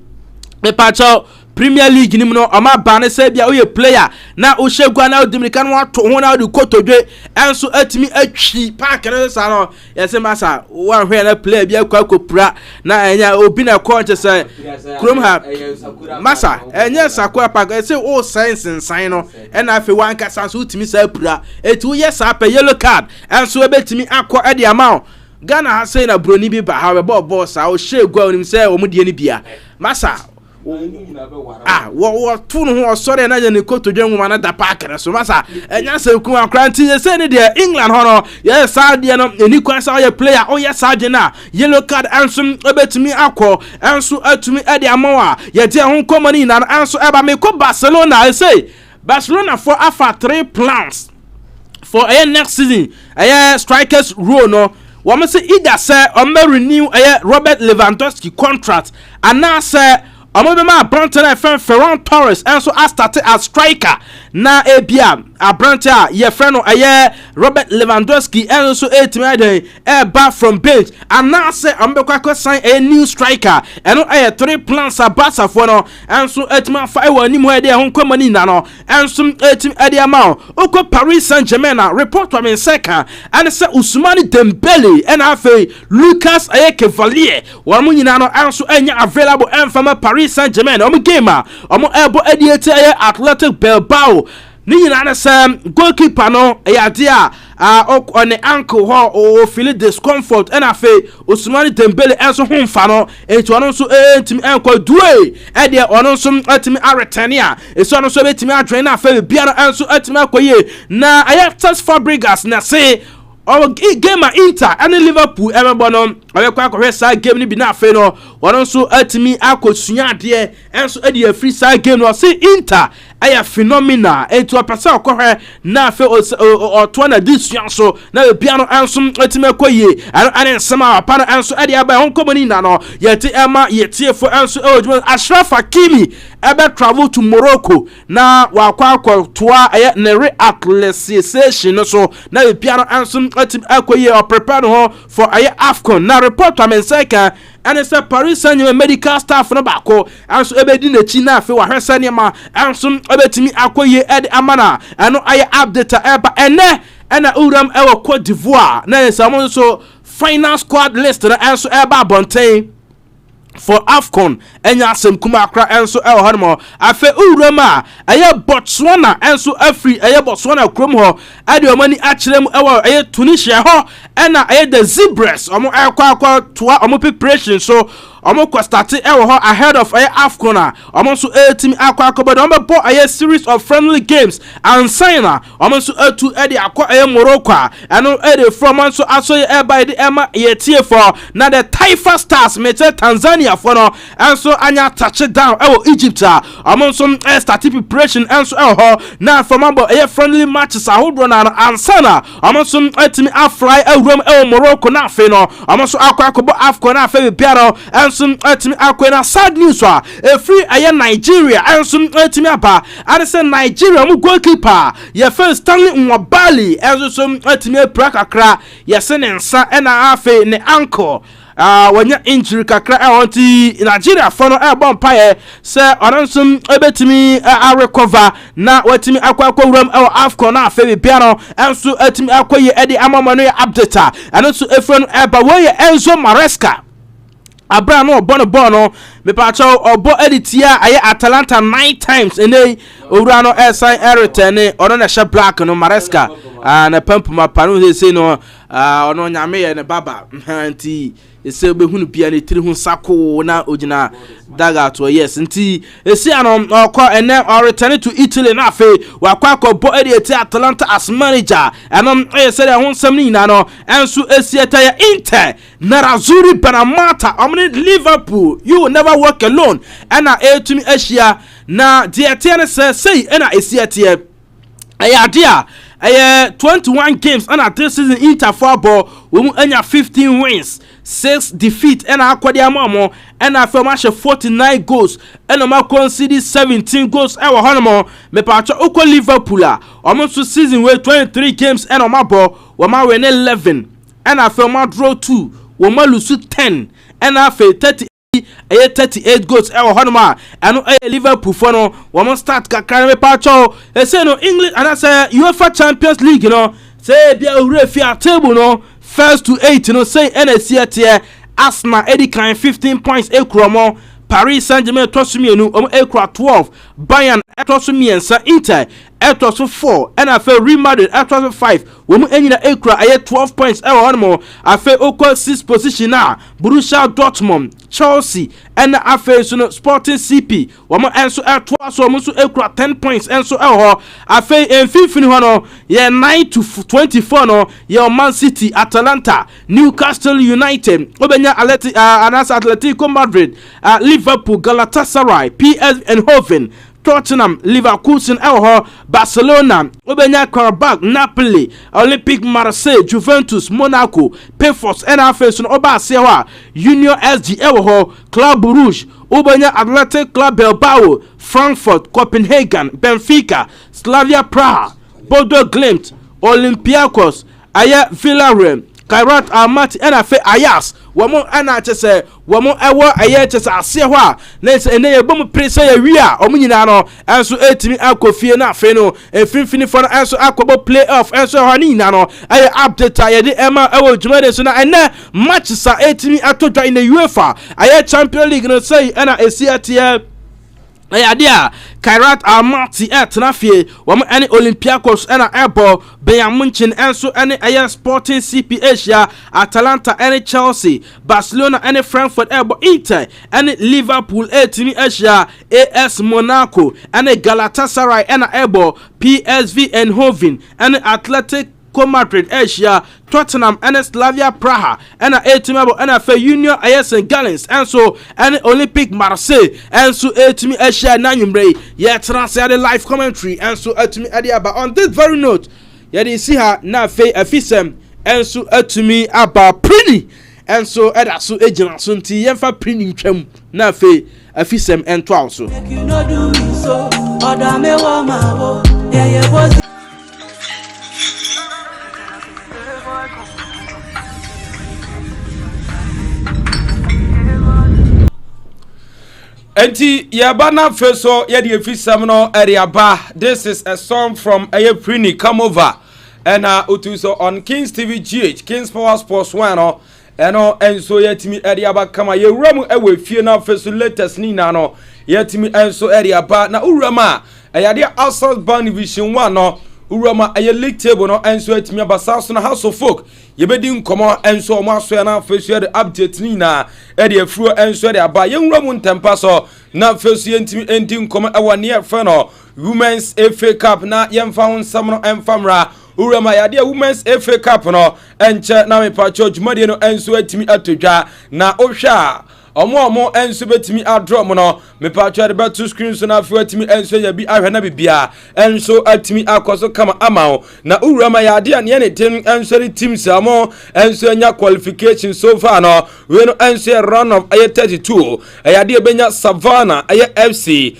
me pacho Premier League ni mu no o ma ba ne say bia o ye player na o hyegua na o dimika no ato ho na o de kotodwe enso atimi atwi park ne sa no yese masa wan hwe na player bia kwa kopura na enya obi na konche say krom ha masa enya sakura park say o sense nsan no e na afi wan kasa so utimi sa pura etu yes apa yellow card enso ebetimi akọ e de amount Ghana has say na broni bi ba ha we boss a o hyegua onim say o mu de ni bia masa wo tunu ho sori na je ne kotodwe nwuma na da park na so masa enya se ku akranti ye say ne de England ho no ye sa de no eni kwan sa ye player o ye sa de na yellow card ansum obetumi akọ enso atumi e de amawa ye de ho komani na enso eba me ko Barcelona I say Barcelona for afa 3 plans for next season strikers role no woman say either say renew Robert Lewandowski contract and now say Omobema Branton Ferran Torres and so started as striker na ebia Abranta ye friend Robert Lewandowski and so 8 back from bench and now say Ombekwa sign a new striker and 3 plans are Barca for no and so 8 man 5 wani mo dey hon komani na no and so 8 e dey amount oko Paris Saint-Germain report from second and say Ousmane Dembele and afi Lucas Cavalier one mo nyina no and so enya available and from Paris Saint-Germain gamer ebo ediate Athletic Bilbao ni nyina na sam goalkeeper no dia on the ankle ho o feel discomfort and afi Ousmane Dembele enso homfa no etu ono so entimi enko duwe e dia ono so atimi aretania eso ono so betimi adwen na afi bia no enso atimi akoye na Ajax Fabregas na say game Inter and Liverpool everybody kwa kwa sa game ni bi na afi no wono so atimi akosua de enso e de free side game no say Inter aya phenomenal etu apasa okohwe na afi oto na disua so na bia no enso atimi akoye ane nsema apa no enso e de aba hon komani na no yeti ema yeti fo enso Ashraf Hakimi ebe travel to Morocco na wakwa toa ne reacclimatization so na bia no enso atimi akoye or prepare ho for AFCON na report amenseka and say Paris Saint-Germain medical staff no bako anso ebedi na chi na afi wa hwesa ne ma anso ebetimi akoye ed amana ano update eba ene na uram ewo Cote d'Ivoire na samo so final squad list na anso eba bonten for AFCON enya asem kuma akra enso e ho no afa urama Botswana enso afri Botswana krom ho ade omani akirem e Tunisia ho ena the Zebras omo akwa toa omo preparation so omo ko start ho ahead of AFCON omo so team akwa but omo bo series of friendly games and signer omo so atu ade akwa Morocco eno ade from so aso by the ema yetie for na the Taifa Stars mete Tanzania for no enso anya touchdown Egypt omo so start preparation enso ho na from abo friendly matches ahodo na ansana omo so atimi afly Morocco na fe no omo so akwa AFCON na fe biaro enso atimi akwa na sad news free Nigeria enso atimi aba and say Nigeria mu goalkeeper ye first Stanley Nwabali enso so atimi prakakra ye se ne nsa na afe ne ankle wanya injury kakra onti Nigeria for no bompaye se ononsum ebetimi recover na watimi akwa wuram AFCON na afi bia no enso atimi akoye edi amamano ya update anonso efren eba we Enzo Maresca abra no bono me pa cho obo editia Atalanta 9 times ene owura no sign return ono na she black no Maresca na pampu mapano say no ono nyame ye ne baba nti ese behunu bia ne tiri hu sako na ogina daga to yes nti ese ano okọ ene return to Italy na afi wakwa bo editia Atalanta as manager anom ese de hu nsam ni na no enso esieta ya Inter Nerazzurri Benamata Liverpool you will never walk alone ana etumi Asia na diete ne say na esiete dia 21 games and this season Inter football we anya 15 wins 6 defeat and akwade amamo and after match 49 goals and ma concede 17 goals e wo hono me pa cho okọ Liverpool almost season we 23 games and ma ball we ma win 11 and after ma draw 2 we ma lose 10 and after 30 ɛyɛ 38 goals ɛwɔ hɔ nom a ɛno ɛyɛ Liverpool fo no wɔn start kakra me pa cho ɛsɛ no English anasɛ UEFA Champions League no sɛ bia owura fi table no first to 8 no say NSC tie Arsenal edikan 15 points ekromo Paris Saint-Germain tosumienu ekra 12 Bayern tosumiensa Inter etosu 4 and afa Real Madrid etosu 5 womu enyina ekra aye 12 points ewo honmo afa okwa 6 position na Borussia Dortmund Chelsea and afa so Sporting CP womu enso etoa so womu so ekra 10 points enso ewo afa emfifini ho no ye 9 to 24 no ye Man City Atalanta Newcastle United obenya Atletico Madrid Liverpool Galatasaray PSV Eindhoven Tottenham, Leverkusen, Barcelona, Obenya Karabakh, Napoli, Olympique Marseille, Juventus, Monaco, Pefos, NFS, Oba Sewa, Union SG, Club Rouge, Obenya Athletic Club Bilbao, Frankfurt, Copenhagen, Benfica, Slavia Praha, Bodo Glimt, Olympiacos, Aya Villarreal, Kairat Almaty, NFA Ajax. Wamo ana chese wamo ewo aye chese ase ho a na ene ye bom presa ya wi a omunyina no enso etimi akofie na afe no efimfini fo no enso akobo playoff enso ho ni nyina no aye update aye de ema ewo dwumade so na ene match sa etimi atodwa in the UEFA aye Champions League no say ana esiatie Ayadia Kairat Almaty Etnafie wam any Olympiacos and Ebo Bayern Munchen enso any Ayer Sporting CP Asia Atalanta any Chelsea Barcelona any Frankfurt Ebo Inter any Liverpool Team Asia AS Monaco any Galatasaray and Ebo PSV Eindhoven any Atletico Madrid Asia Tottenham and Slavia Praha and a team and a Union AS Gallants and so and Olympique Marseille and so team Asia Nanyumbre yet transfer the live commentary and so to me but on this very note you see her na fe afisem and so to me about pretty and so that so agent so nti yemfa printing twam na fe afisem and twelve so you know do me so oda me wa ma wo yeah Enti yaba na feso yedi efisam no eriaba. This is a song from Ayeprini Come Over and utuso on Kings TV GH Kings Power Sports 1 eno enso yetimi eriaba kama yewuramu ewe fie na feso latest ni na no yetimi enso eriaba na urama ayade outside band division 1 no urama aye league table no enso yetimi abasa so na House of Folk yebedi nkomo enso omo aso na feso de update ni na edi afuro enso de aba yenwuramu ntempa so na feso yentimi enti nkomo ewa ne fe no Women's FA Cup na yemfa onsam no emfamra urama yade Women's FA Cup no enche na me pa church made no enso atimi atodwa na ohwa omo enso betimi adrom no me pa church be two screens na afu atimi enso ya bi ahwe na bibia enso atimi akoso kama amao na urama yade ane ne tem enso ri teams amo enso nya qualification so far no we no enso run of 32 yade benya Savannah FC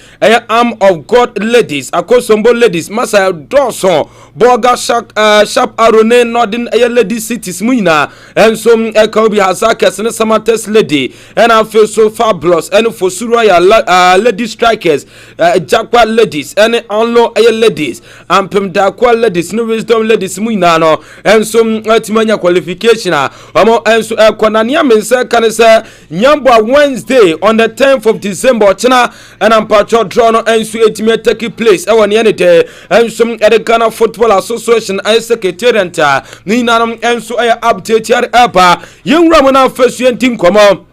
Arm of God ladies akosombo ladies masa Dawson Boga Sharp Arone Nordin lady cities muina enso eka bi Hazakes ne Samates lady and I feel so fabulous and for Suraya lady strikers Jakwa ladies and Onlo ladies and Pemdakwa ladies no wisdom ladies muina no enso atimanya qualification omo enso ekwanania mense kanese nyambo Wednesday on the 10th of December china and I'm patro draw no enso etime take place e won ye de enso Ghana Football Association ay secretariat ni nanom enso ay update yar eba yenwura na fesu yentin komo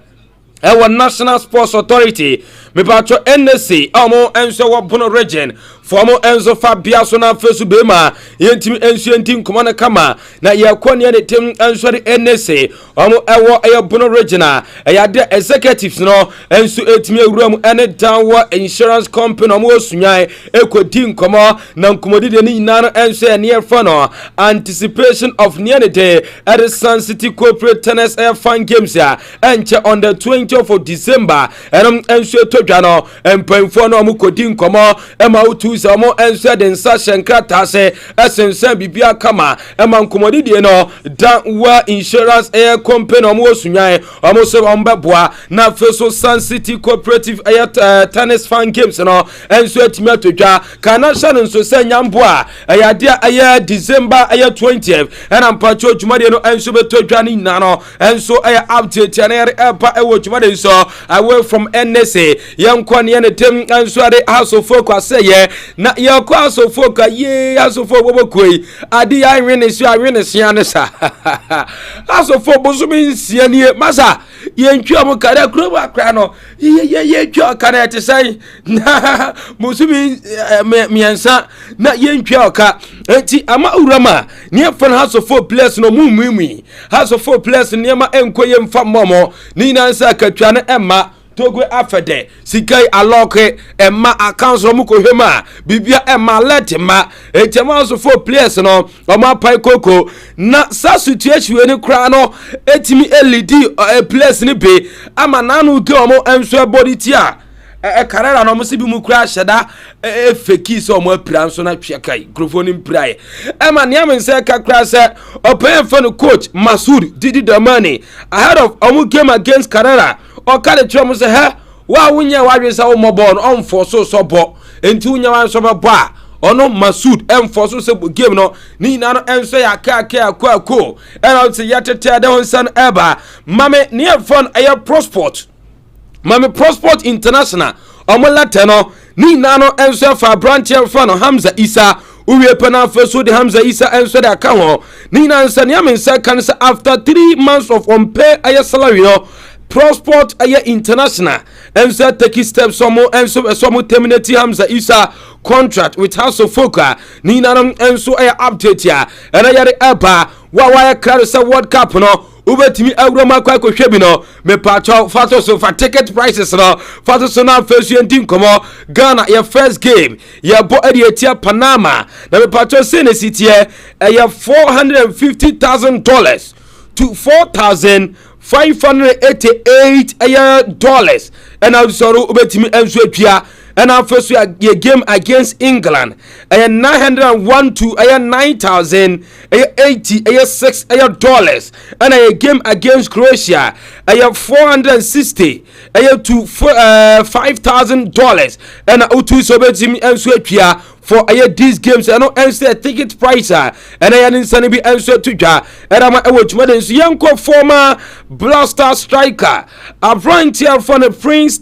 ewa National Sports Authority me patro NSC amo enso wo bono region fomo enzo Fabia so na fesu bema yentimi enso yentin komo na kama na yakoni ne tem enso de NSC amo ewo bono region ayade executives no enso etimi awuram ene danwo insurance company amo osunyan ekodi nkomo na nkomodi de ni nano enso e near no anticipation of nearity at the Sun City Corporate Tennis Air Fun Games ya enche on the 20th of December enso to dwa no empanfo no omo kodi nkomo ema utu se omo enso de nsa hyenkrata se esensan bibia kama ema nkomodidie no Danwa Insurance Air Company omo osunyan omo so ombeboa na feso Sun City Cooperative tennis fan games no enso atimi atodwa kana hye nso se nyamboa ayade December 20th ena mpacho dwumade no enso betodwa ni na no enso update ya na epa ewo dwumade so away from NSA yankwa ne ne tem enso ade House of Folk aseye na yakwa House of Folk ye House of Folk bobokoi ade ya nwene so awene sia ne sa House of Folk bozumi nsia nie masa yentwa mo kare kuro akra no ye twa kare etesai na bozumi miensa na yentwa oka enti ama urama ne fan House of Folk place no mumumi House of Folk place ne ma enkoye mfa momo ni nansa katwa ne emma Togwe afede sikai aloke emma akanso mu kohwema bibia emma letima etema so for players no oma pai koko na sa situation ni kra no etimi LED players ni be ama nanu de omo enso body tia karera no mo se bi mu kra hyeda feki so omo apira nso na twakai microphone mprae ema niam nse kakra se open fan coach Masud Didi Damani ahead of omo game against Karera okade twom se he wa wunya wadwesa wo mobile no on force so bo enti wunya wan so bo a ono Masud enforce se game no ni na no enso ya ka akwa ena se yatete de honsan eba mame ne fon aye Prosport mame Prosport International omo late no ni na no enso fa branch fon Hamza Isa uwe pena feso de Hamza Isa enso de aka ho ni na nsa ne amensa kan se after 3 months of unpaid aye salary no Prosport aye International enso take steps somo terminate Hamza Isa contract with House of Folk ni na enso aye update ya ena yare eba wa clear say World Cup no ubetimi awroma kwa hwebi no me pacho fato so for ticket prices no fato so na fesu entin komo Ghana your first game ya bo etia Panama na me pacho sene sitie $450,000 to $4,588 and also ubetimi enso atwa and our first game against England $901 to $9,080 and a game against Croatia $460 to $5,000 and utu sobetimi enso atwa for these games and no answer ticket price and I insani bi enso tuja and ama ewotuma so yanko former Blaster striker a volunteer for the Prince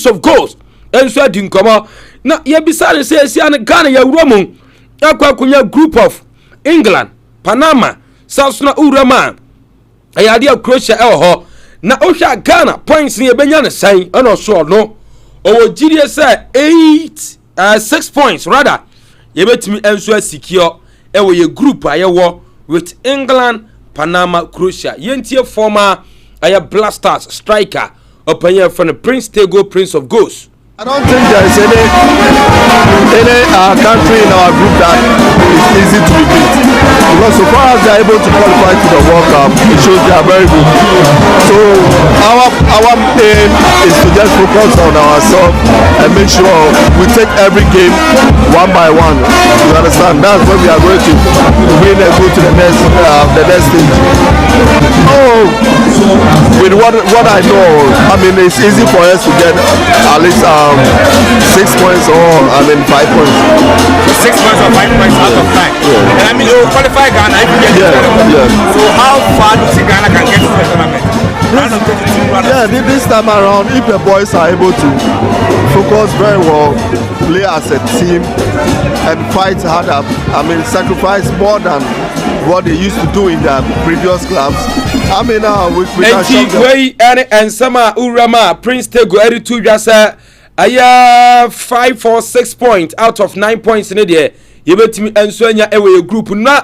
of Goals enso adinkomo na ye bisare say sia ne Ghana ya wuramu akwa kunya group of England Panama South na urama ayade Croatia ho na ohwa Ghana points ne benya ne san eno so no owo gidie say 6 points rather yebetimi enso secure ewo ye group ayewo with England Panama Croatia yentie former Blasters striker openya from the Prince of Goals. I don't think there is any country in our group that is easy to beat, because so far as they are able to qualify to the World Cup, it shows they are very good. So our aim is to just focus on ourselves and make sure we take every game one by one. You understand? That's when we are going to win and go to the next stage. With what I know, I mean, it's easy for us to get at least 6 points or 5 points. 6 points or 5 points out of 5. Yeah. And I mean, you qualify Ghana if you get the tournament. Yeah. So how far do you think Ghana can get to the tournament? This time around, if the boys are able to focus very well, play as a team, and fight harder, sacrifice more than what they used to do in their previous clubs. We can show them. And Sama Urama Prince Tego Eritu Jasa aya 5 or 6 points out of 9 points in there. You bet me and Sonia away group na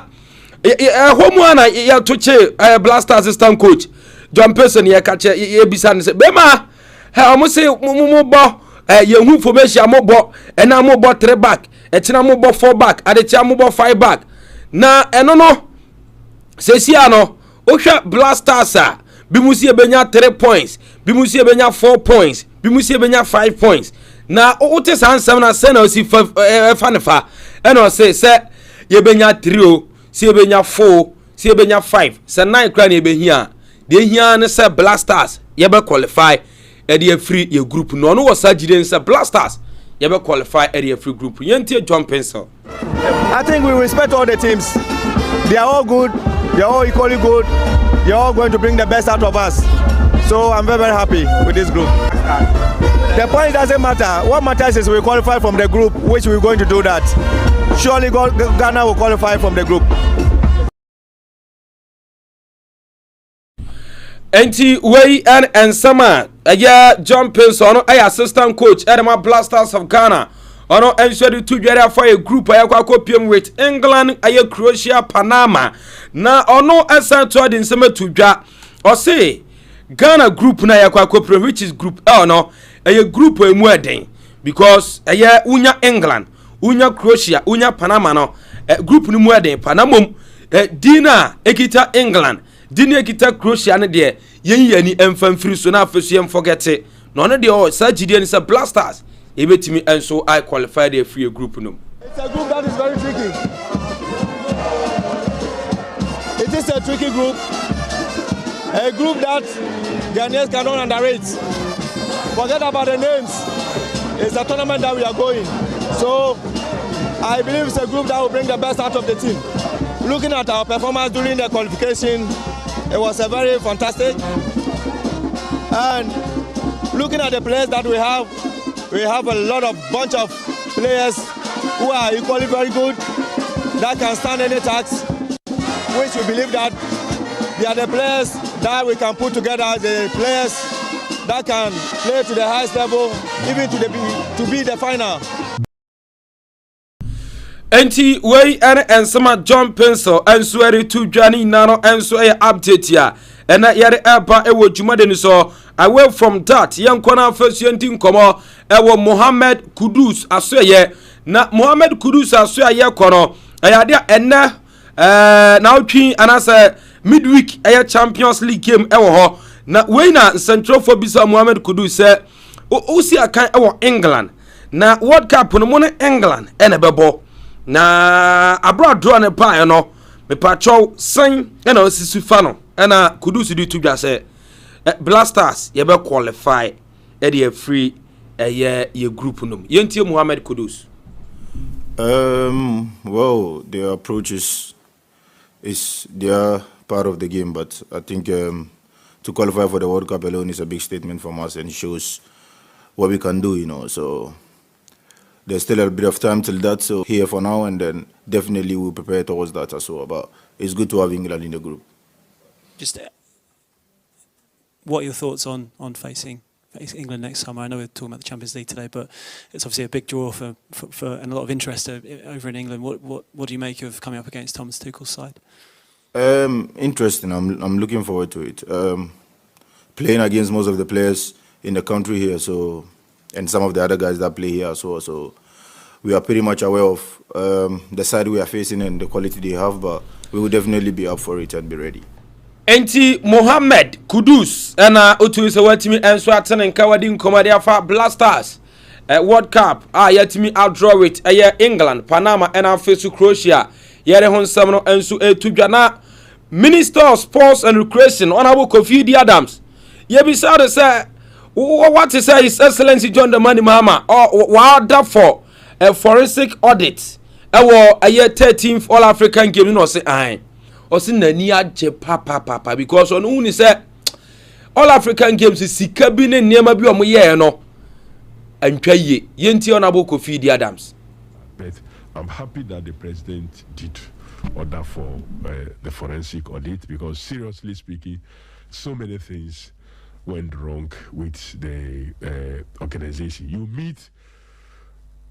homewana ya toche Blaster assistant coach John Person ya catch ye bisan say bema ha mo say mo bo ye hu information mo bo na mo bo 3 back etina mo bo 4 back adetia mo bo 5 back na eno no sesia no ohwa Blasters bi musi ebenya 3 points bi musi ebenya 4 points bi mu sie benya 5 points na wote san sam na se na osi fa ne fa e na o se ye benya 3 o se ye benya 4 se ye benya 5 se 9 kra na ye behia de hia ne se Blasters ye be qualify e de free ye group no no was agide se Blasters ye be qualify e de free group yentie John Pencil. I think we respect all the teams. They are all good. They are all equally good. They are all going to bring the best out of us. So I'm very, very happy with this group. The point doesn't matter. What matters is we qualify from the group, which we're going to do that. Surely Ghana will qualify from the group. Enti wey and sama John Pencil assistant coach Edema Blasters of Ghana. Ono ensure to dware for a group ayakwa PM with England, Croatia, Panama. Na ono to the nsema to dwa. O say Ghana group na yakwa which is group L no. Group emu eden because unya England, unya Croatia, unya Panama no. Group ni mu eden Panama dina ekita England, dina ekita Croatia ne de yeni emfam free so na afesu yem forget it. No no de o sa gide ni sa Blasters ebetimi enso I qualify the free group no. It's a group that is very tricky. It is a tricky group. A group that Ghanaians cannot underrate. Forget about the names. It's a tournament that we are going. So I believe it's a group that will bring the best out of the team. Looking at our performance during the qualification, it was a very fantastic. And looking at the players that we have a lot of bunch of players who are equally very good, that can stand any task, which we believe that they are the players that we can put together, the players that can play to the highest level, even to be the final. Enti wey and sama John Pencil enso to dwani nano enso update ya ena yare eba ewo dwumade ni so away from that yankona first yenti nkomo ewo Mohammed Kudus asoye na Mohammed Kudus asoye kono ayade ena na otwi anase midweek Champions League game ewo ho na wey na central for bisa Mohammed Kudus se osi akan ewo England na World Cup no mo England ena bebo na abroad draw ne pa no me pacho san ena osisi fa no ena Kudus di tudwa se Blasters ye be qualify e dey free ye group no yentie Mohammed Kudus. Well, their approach is their part of the game, but I think to qualify for the World Cup alone is a big statement from us and shows what we can do, so there's still a bit of time till that, so here for now, and then definitely we'll prepare towards that as well. But it's good to have England in the group. Just what are your thoughts on facing England next summer? I know we're talking about the Champions League today, but it's obviously a big draw for and a lot of interest over in England. What do you make of coming up against Thomas Tuchel's side? Interesting. I'm looking forward to it. Playing against most of the players in the country here, and some of the other guys that play here as well. So we are pretty much aware of the side we are facing and the quality they have, but we will definitely be up for it and be ready. Enti Mohammed Kudus ena otu se watimi enso atene nkawadi nkomade afa Blasters World Cup yatimi outdraw it England, Panama ena face Croatia yere honsam no enso etudwa na Minister of Sports and Recreation Honorable Kofi Adams ye be say what is His Excellency John Dramani Mahama order for a forensic audit ewo 13th All African Games no say aye osi nani agye papa because on uni say All African Games sika bi ne niema bi omo ye no antwa ye yenti Honorable Kofi Adams. But I'm happy that the president did order for the forensic audit, because seriously speaking, so many things went wrong with the organization. You meet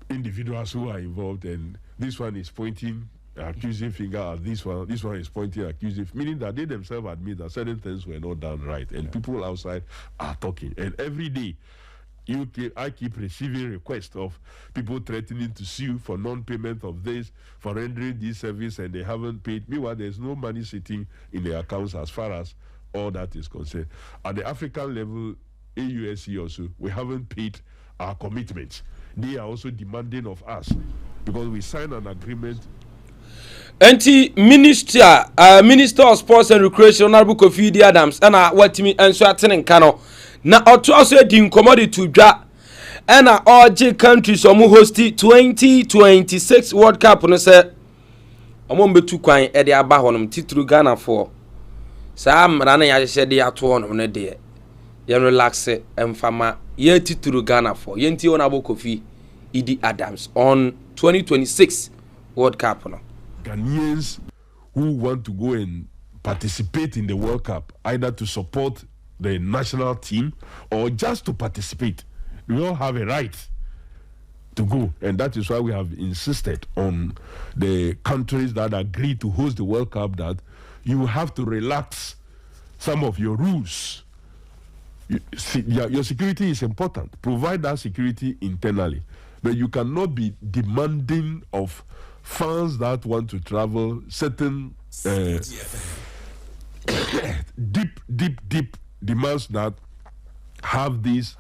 individuals who are involved, and this one is pointing accusing finger at this one is pointing accusing, meaning that they themselves admit that certain things were not done right, and people outside are talking. And every day I keep receiving requests of people threatening to sue for non-payment of this, for rendering this service, and they haven't paid. Meanwhile, there's no money sitting in their accounts as far as all that is concerned. At the African level, AUSC also, we haven't paid our commitments. They are also demanding of us because we signed an agreement. Minister of Sports and Recreation, Honorable Kofi Adams, and what me and Swatting and Kano. Now, also din commodity to dra and all countries are hosting 2026 World Cup. And I said, I'm going to be too quiet at the Abahonum Titru Ghana for Sam Rana. I said, they are 2 on a day. You relax it and Fama ye Titru Ghana for Yenti Honorable Kofi Adams on 2026 World Cup. Ghanaians who want to go and participate in the World Cup, either to support the national team or just to participate, we all have a right to go, and that is why we have insisted on the countries that agree to host the World Cup that you have to relax some of your rules. Your security is important. Provide that security internally, but you cannot be demanding of fans that want to travel certain deep demands that have this.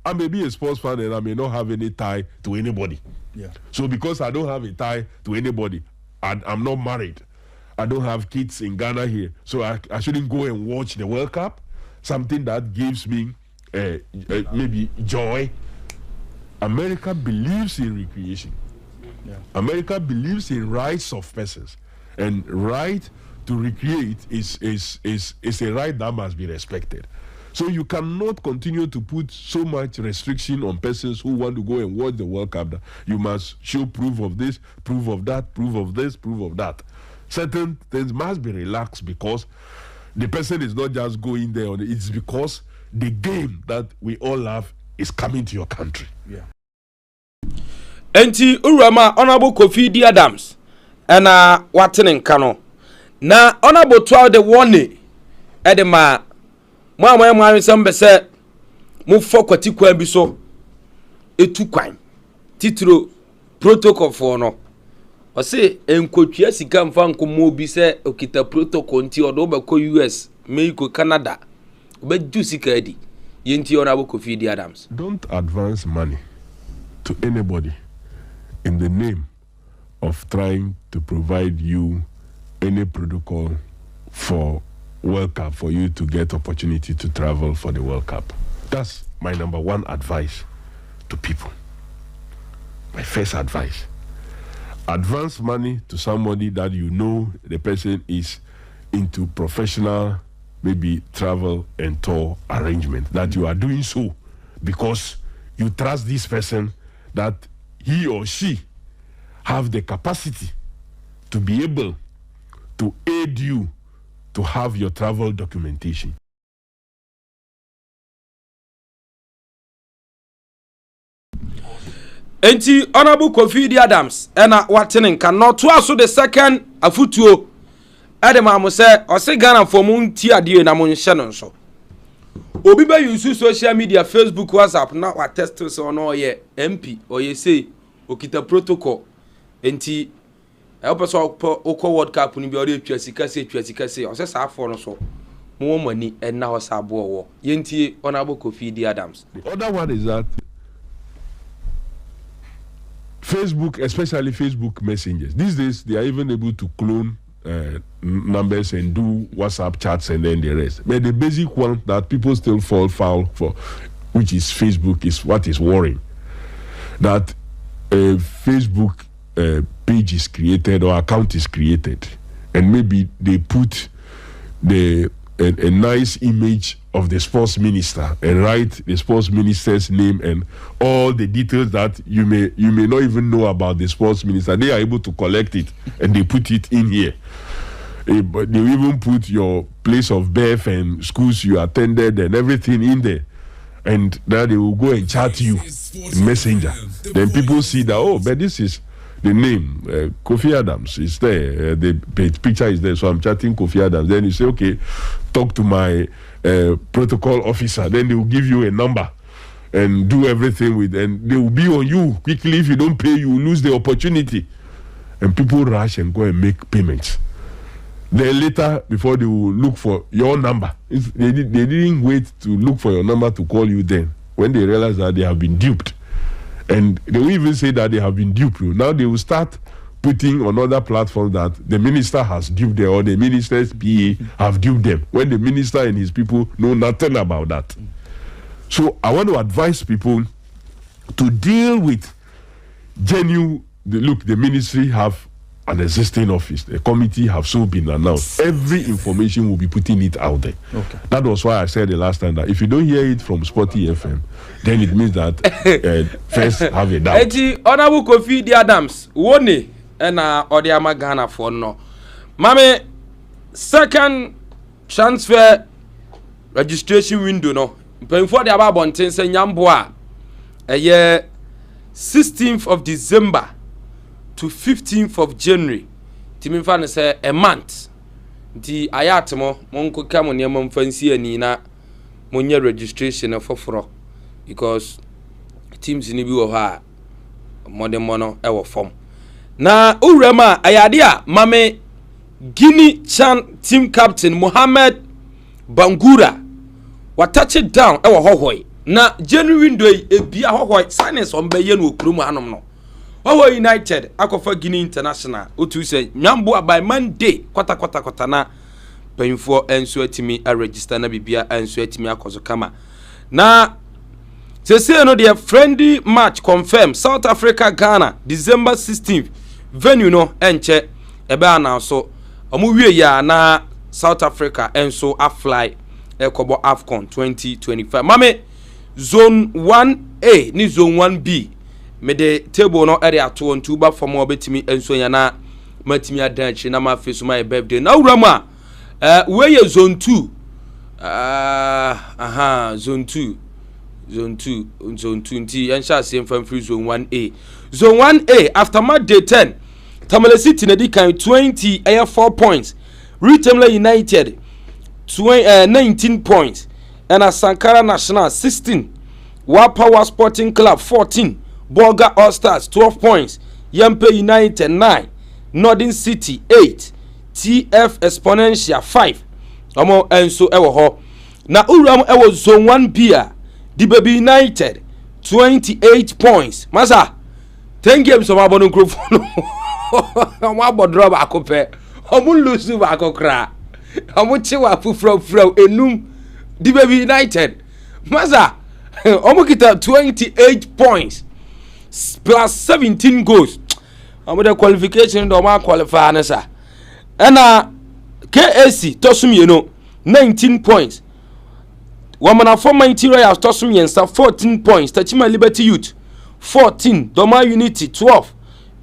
I may be a sports fan and I may not have any tie to anybody. Yeah. So because I don't have a tie to anybody, I'm not married, I don't have kids in Ghana here, so I shouldn't go and watch the World Cup. Something that gives me maybe joy. America believes in recreation. Yeah. America believes in rights of persons, and right to recreate is a right that must be respected. So you cannot continue to put so much restriction on persons who want to go and watch the World Cup. You must show proof of this, proof of that, proof of this, proof of that. Certain things must be relaxed because the person is not just going there. It's because the game that we all love is coming to your country. Yeah. Enti Urama Honorable Kofi Adams and Watenen Kano. Na Honorable 12 the warning Edema Mama some say move for kwatikwa biso etu kwan titro protocol for no o say enkotwa sika mfa nkomo bi say okita protocol nti odo ba ko US Mexico Canada obedu sika adi yenti Honorable Kofi Adams. Don't advance money to anybody in the name of trying to provide you any protocol for World Cup for you to get opportunity to travel for the World Cup. That's my number one advice to people. My first advice. Advance money to somebody that you know the person is into professional, maybe travel and tour arrangement, that you are doing so because you trust this person that he or she have the capacity to be able to aid you to have your travel documentation. Enti Honorable Kofi Adams and Watenen cannot to also the second afutuo Edema mo say o se Ghana for mun ti ade na mo nhye no so obi ba use social media Facebook WhatsApp na wa test so no ye MP or ye say okita protocol enti help us okọ World Cup ni bi ore atwa sika se o se sa afọ no so mo mani en na ho sa abo wo yenti Honorable Kofi Adams. The other one is that Facebook, especially Facebook messengers, these days they are even able to clone numbers and do WhatsApp chats and then the rest. But the basic one that people still fall foul for, which is Facebook, is what is worrying. That a Facebook page is created or account is created, and maybe they put a nice image of the sports minister and write the sports minister's name and all the details that you may not even know about the sports minister. They are able to collect it and they put it in here. But they even put your place of birth and schools you attended and everything in there. And then they will go and chat you in Messenger. Then people see that, oh, but this is the name, Kofi Adams is there. The picture is there. So I'm chatting Kofi Adams. Then you say, okay, talk to my protocol officer. Then they will give you a number and do everything with, and they will be on you quickly. If you don't pay, you will lose the opportunity. And people rush and go and make payments. Then later, before they will look for your number, they didn't wait to look for your number to call you then. When they realize that they have been duped. And they will even say that they have been duped. Now they will start putting on other platforms that the minister has duped them or the minister's PA have duped them, when the minister and his people know nothing about that. So I want to advise people to deal with genuine. Look, the ministry have an existing office. The committee have so been announced. Every information will be putting it out there. Okay. That was why I said the last time that if you don't hear it from Sporty FM, then it means that first have a doubt. Honorable Kofi Adams, Wone, and Odiama Ghana for no. Mame, second transfer registration window no. Before the about bonten say Nyamboa, a year 16th of December to 15th of January. Timi fa say a month. Di ayatmo monko kam ne mam fancy ani na monye registration foforo because teams ni bi wo ha modern mono e wo form. Na urema ayade a mame Guinea Chan team captain Mohamed Bangura touch it down e wo hohoi. Na January window e bia hohoi signs on be ye no okuru mu hanom no. Wawa United akofa Guinea International otu say Nyamboa by Monday kwata na payinfo enso atimi a register na bibia enso atimi akozo kama na say no the friendly match confirmed South Africa Ghana December 16th venue no enche ebe announce omu wie ya na South Africa enso a fly ekobo AFCON 2025 mame zone 1A ni zone 1B me the table no area to on two back from obetimi enso yana matimi adanchi na ma face my birthday na urama we zone 2 zone 2 nti ensha same from free zone 1A zone 1A after match day 10 Tamale City na di kan 20 4 points Retemla United 19 points and Sankara National 16 Wapawa Sporting Club 14 Bolga All Stars 12 points, Yempe United 9, Northern City 8, TF Exponential 5. Omo enso ewo ho. Na uram ewo zone 1B a the Baby United 28 points. Masa 10 games of abon microphone. Omo abodro ba akope. Omo lose ba akokra. Omo chiwa fufro enum the Baby United. Masa omo kita 28 points. Plus 17 goals. The qualification do ma qualify na sa. And KAC tosum you know 19 points. Wamana former Interior tosum yensa 14 points. Tachima Liberty Youth 14. Doma Unity 12.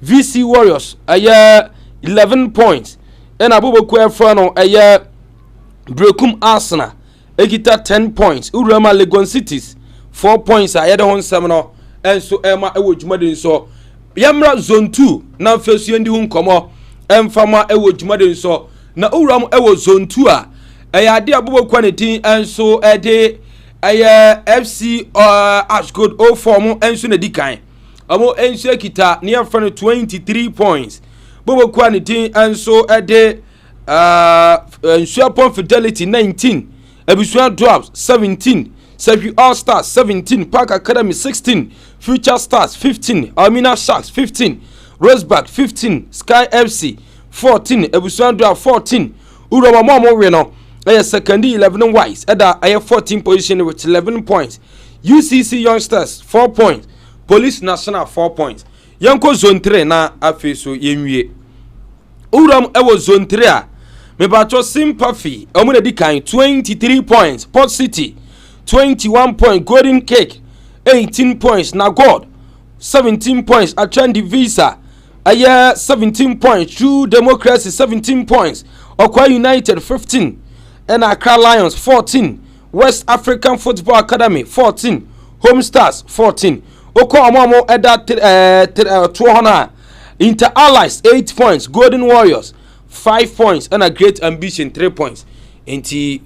VC Warriors 11 points. And Abubuku Efrano Brekum Arsenal Egita 10 points. Urama Legon Cities 4 points. Ayeda hon semino. And so Emma ewo jumaden so yamra zone 2 na fesu ndi hu nkomo emfama ewo jumaden so na uram ewo zone 2 a eyade abobokwa ne tin enso ede FC Ashgold O form enso na dikan amo enso kita ne yafra 23 points bobokwa ne tin enso ede enso upon Fidelity 19 Ebusua Drops 17 Sebi All Stars 17, Park Academy 16, Future Stars 15, Almina Sharks 15, Roseback 15, Sky FC 14, Ebusandra 14, Uroma Momo Reno, second 11 wise, Eda 14 position with 11 points, UCC Youngsters 4 points, Police National 4 points, Yanko Zone 3 na afeso yemwie. Uram ewo Zone 3 a, mebacho Sympathy, omune dikan 23 points, Port City 21 points, Golden Cake 18 points, na God 17 points, Achandi Visa 17 points, True Democracy 17 points, Okwa United 15, and Accra Lions 14, West African Football Academy 14, Home Stars 14, Okwa Amamo Eda 200, Inter Allies 8 points, Golden Warriors 5 points, and a Great Ambition 3 points. Inti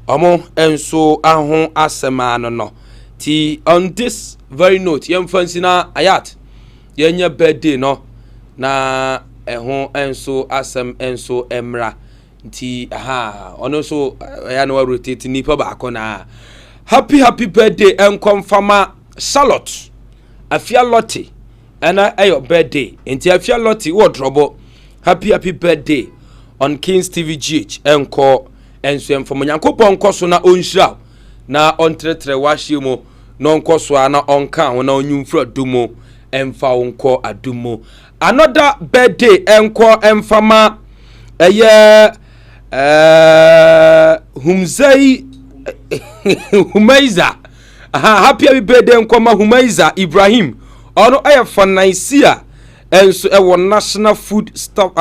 Omo enso ahon asema no ti on this very note yem fancy na ayat yenya birthday no na ehon enso asem enso emra nti ono so ya no rotate ni pa ba akona happy birthday enkomfama Charlotte afia Lotte ana ayo birthday nti afia Lotte wo drobo happy birthday on Kings TV GH enko enso emfamo Nyankopon nkoso na onhira na ontretre wahye mu no nkoso ana onka ho na onyumfra dumo emfa wonko adumo another birthday enko emfama Humaiza happy birthday nkoma Humaiza Ibrahim ono financier enso ewo National Food Stock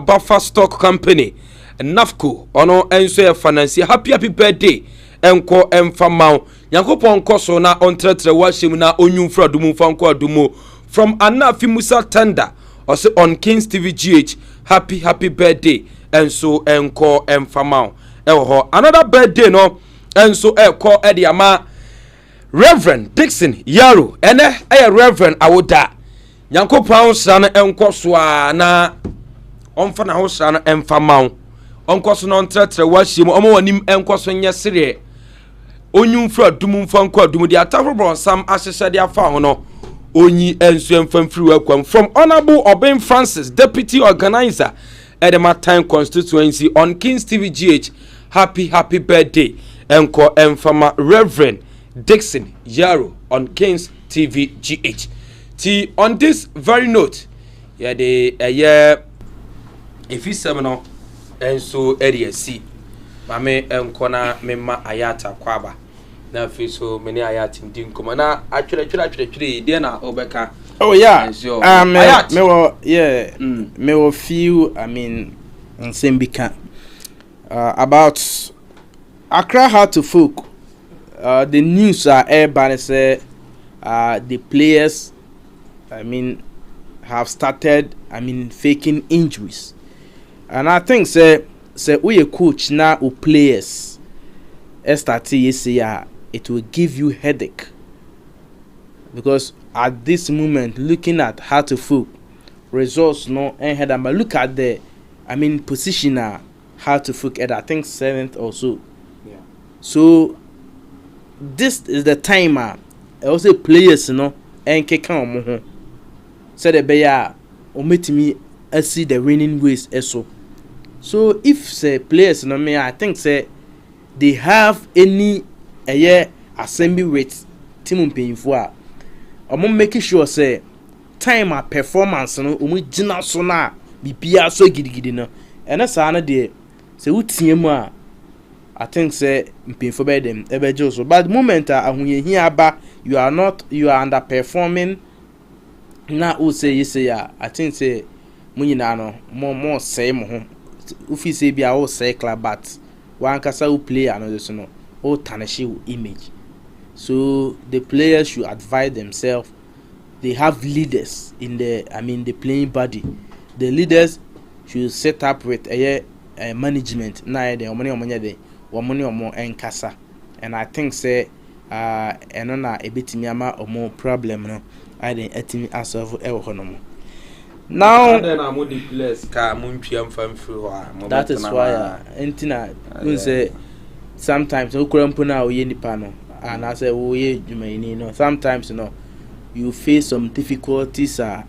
Buffer Stock Company NAFCO ono enso financier happy birthday enko emfama Nyankopon koso na ontretre wahye na onyumfra dumu fanko adumo from Anafi Musa Tender also on Kings TV GH happy birthday enso enko emfama ewo another birthday no enso eko ediama Reverend Dixon Yaro ene Reverend awoda Nyankopon sra enko so na onfa na ho sra emfama onko so no ntretre wahye mu omo wanim enko so nya sere onyumfra dumu fanko adumu di atafro sam ahyehye de afa ho no onyi enso emfamfiri wakwam from Honorable Obin Francis Deputy Organizer Edematan Constituency on Kings TV GH happy birthday enko emfama Reverend Dixon Yaro on Kings TV GH. T on this very note if you seminar enso area C mame enko na mema ayata kwaba na fiso many ayat ndin kuma na atwere de na obeka. Oh yeah. Me will feel Nsembika about Accra Heart to Folk. The news are aired say the players have started faking injuries. And I think say we a coach now who players it will give you headache. Because at this moment, looking at how to folk results no and head, but look at the position how to folk at I think 7th or so. Yeah. So this is the time also players and keka omo said the bear omitimi see the winning ways eso. So if say players I think say they have any assembly rate team paying for making sure say time performance no gina so na bibia so gidigidi no ena saa na de say wutie mu I think say mpinfo be dem ebeje so but the moment ahoyehia aba you are underperforming na o say I think say munyina no more say mo ho ufi say bia o say club but one kasa who player no so no o tarnish image. So the players should advise themselves. They have leaders in the playing body. The leaders should set up with a management. Na de omoni omo enkasa. And I think say enona ebetimi ama omo problem no. I dey etimi asolve e honomo. Now that is why entina say sometimes okurampo oye nipa no. And I say, oh yeah, you sometimes you face some difficulties and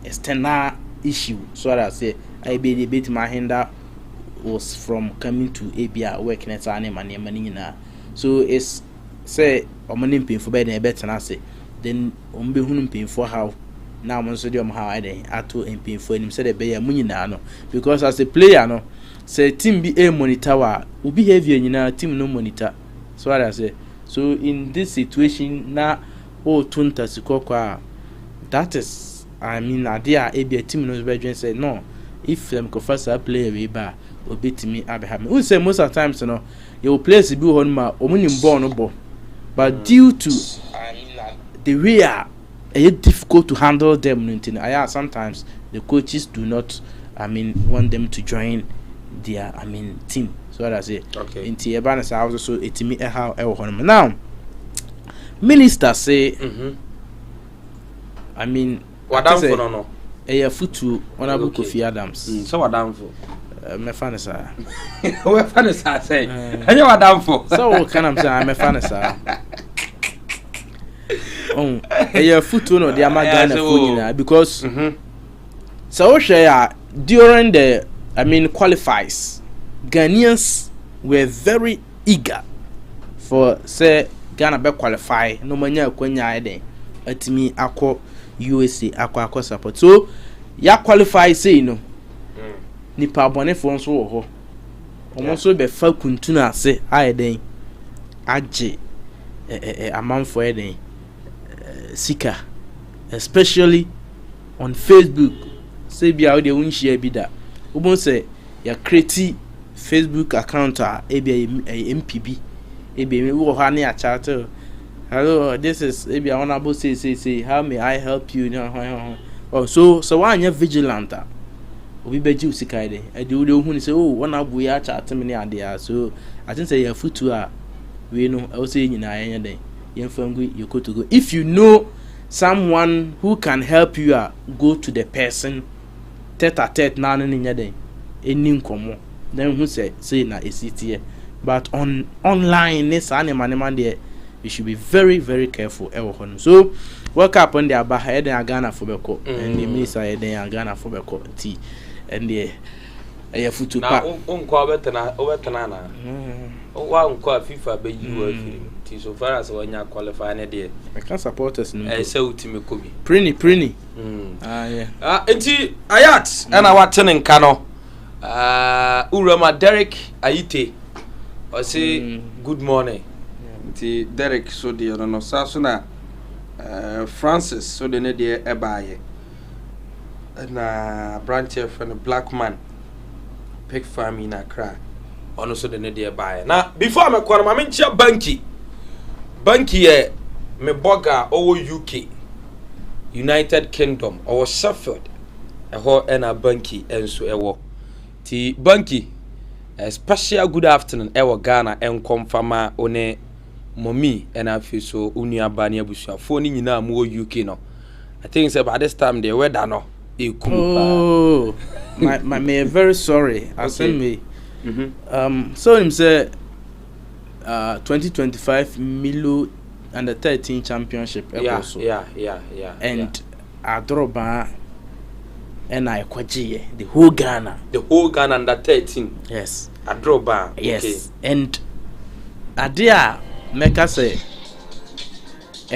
external issue. So I say, I be the bit my hinder was from coming to ABA working at money. So it's say money paying for bed and better. And I say, then hunum paying for how now I'm so how I to paying for him said a bear money no because as a player no say team be a monitor will behavior team no monitor. So what I say. So in this situation now, tunta sikokwa. That is, idea a team knows better say no. If them confess play away bar, will beat me Abraham. We say most of the times your place be on my born. But due to the way it's difficult to handle them, sometimes the coaches do not want them to join their team. So what I say, okay. In Tiabana house also it me how now minister say what down for no a foot to Honorable Kofi Adams. So what down for me fan sa we fan sa say anya wadamfo so can am say me fan sa foot no dey Ghana phone because so share during the qualifiers Ghanaians were very eager for say Ghana be qualify no manya akwanya eden atimi akọ USA akọ support so ya qualify say no nipa bone fo nso wo ho omo so be fa kuntuna ase ayeden age amanfo eden sika especially on Facebook say bia we dey won share bi da ubon say ya create Facebook account MPB we wo ha na chat hello this is bia honorable say how may I help you oh so one vigilant obi beji usika ide e de wo hu ni say oh one abu ya chat me ni ade so I think say ya futu a we no I say nyina yen den yen fangu you go to go if you know someone who can help you go to the person tete na no nya den eni nkomo then who say na esiti but online this animal there you should be very very careful so work up on the aba head and Ghana for beko and the minister head and Ghana for beko tea and the futu pa unko obetana na wa unko FIFA be you tea so far as when you qualify na there I can support us no say utime kobi prini yeah enti ayat na watene nka no Urama Derek Ayite I say good morning enti Derek so de no sa so na Francis so de ne de ebaye na branch from Black Man Pig Farm in Accra ono so de ne de ebaye na before me kwara ma menchia banki me boga owo UK United Kingdom or Sheffield eho na banki enso ewo ti banki a special good afternoon ewo Ghana enkomfama one mommy and afiso unuaba ne abusuafo ni nyina am wo UK no I think say by this time the weather no oh my very sorry I send me so him say 2025 Milo under 13 championship episode yeah and Adroba and I kwaje the whole Ghana under 13 yes Adroba yes okay. And adia meka say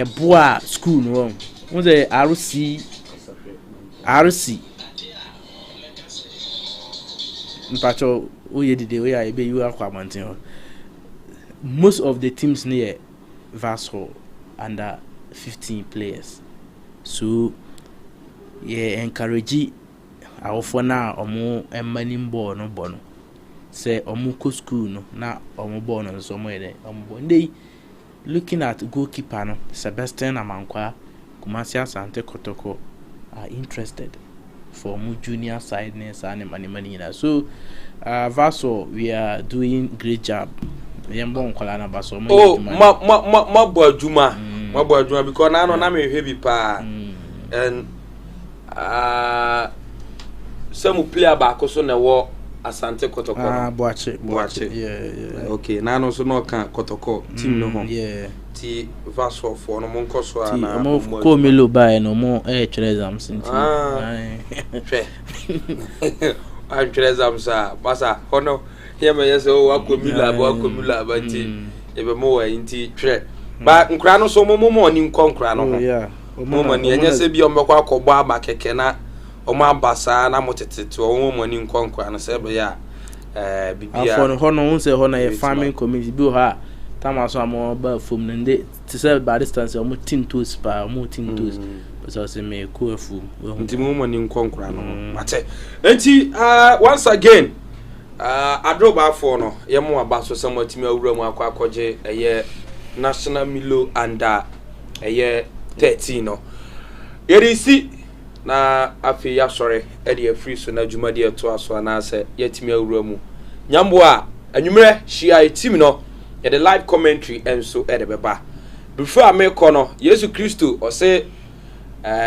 a boa school no won say RC mpacho oye dide we ebe you akwamantin most of the teams near Vaso under 15 players so yeah encourage our for now omo emanim ball no bono say omo ko school no na omo ball no so mo ede omo dey looking at goalkeeper no Sebastian Amankwa Kumasi Asante Kotoko are interested for mu junior side and money so Vaso we are doing great job yembo nkola na Vaso oh mabo adwuma because na no na me hwe bi pa and some player back so na wo Asante Kotoko Boache yeah okay na no so no kan Kotoko team no ho yeah ti Vaso for no monko so na mo ko melo ba no mo chere exams nti I'm chere exams basa hono here me yes o akomila ba nti ebe mo wa nti chere ba nkra no so mo ni nkra no ho yeah mo ni enye se bi o mbekwa akogbo aba keke na o ma basa na mo tetete o mo ni nkra no se be ya bibia afon hono un se hono ye farming community bi ha tamaso amo ba fom nde to say by distance omo tintos pa omo tintos so say me ko afu nti mo ni nkra no mate enti once again Adroba for no ye mo aba so se mo timi awura mu akwakoje eye national Milo under eye 13 no yerisi na afi ya sore e de free so na djuma de to aso na se yetimi awura mu nyambo a anwumre hia team no ye the live commentary enso e de beba before me kono Yesu Kristo o se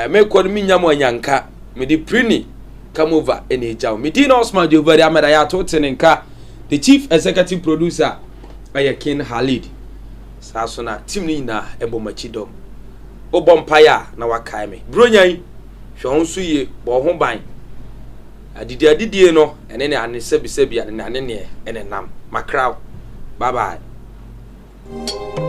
me kono mi nyamo anyanka me de prini come over any jam. Medina Osman Joveri Amedaya Totenenka, the chief executive producer, King Halid. Sasona, Timnina, Ebo Machidom. Obompaya, na wakaime. Bronyai, Shonsuye, Bohombai. Adidi no, and then I sebi and then and then nam. Macrow. Bye bye.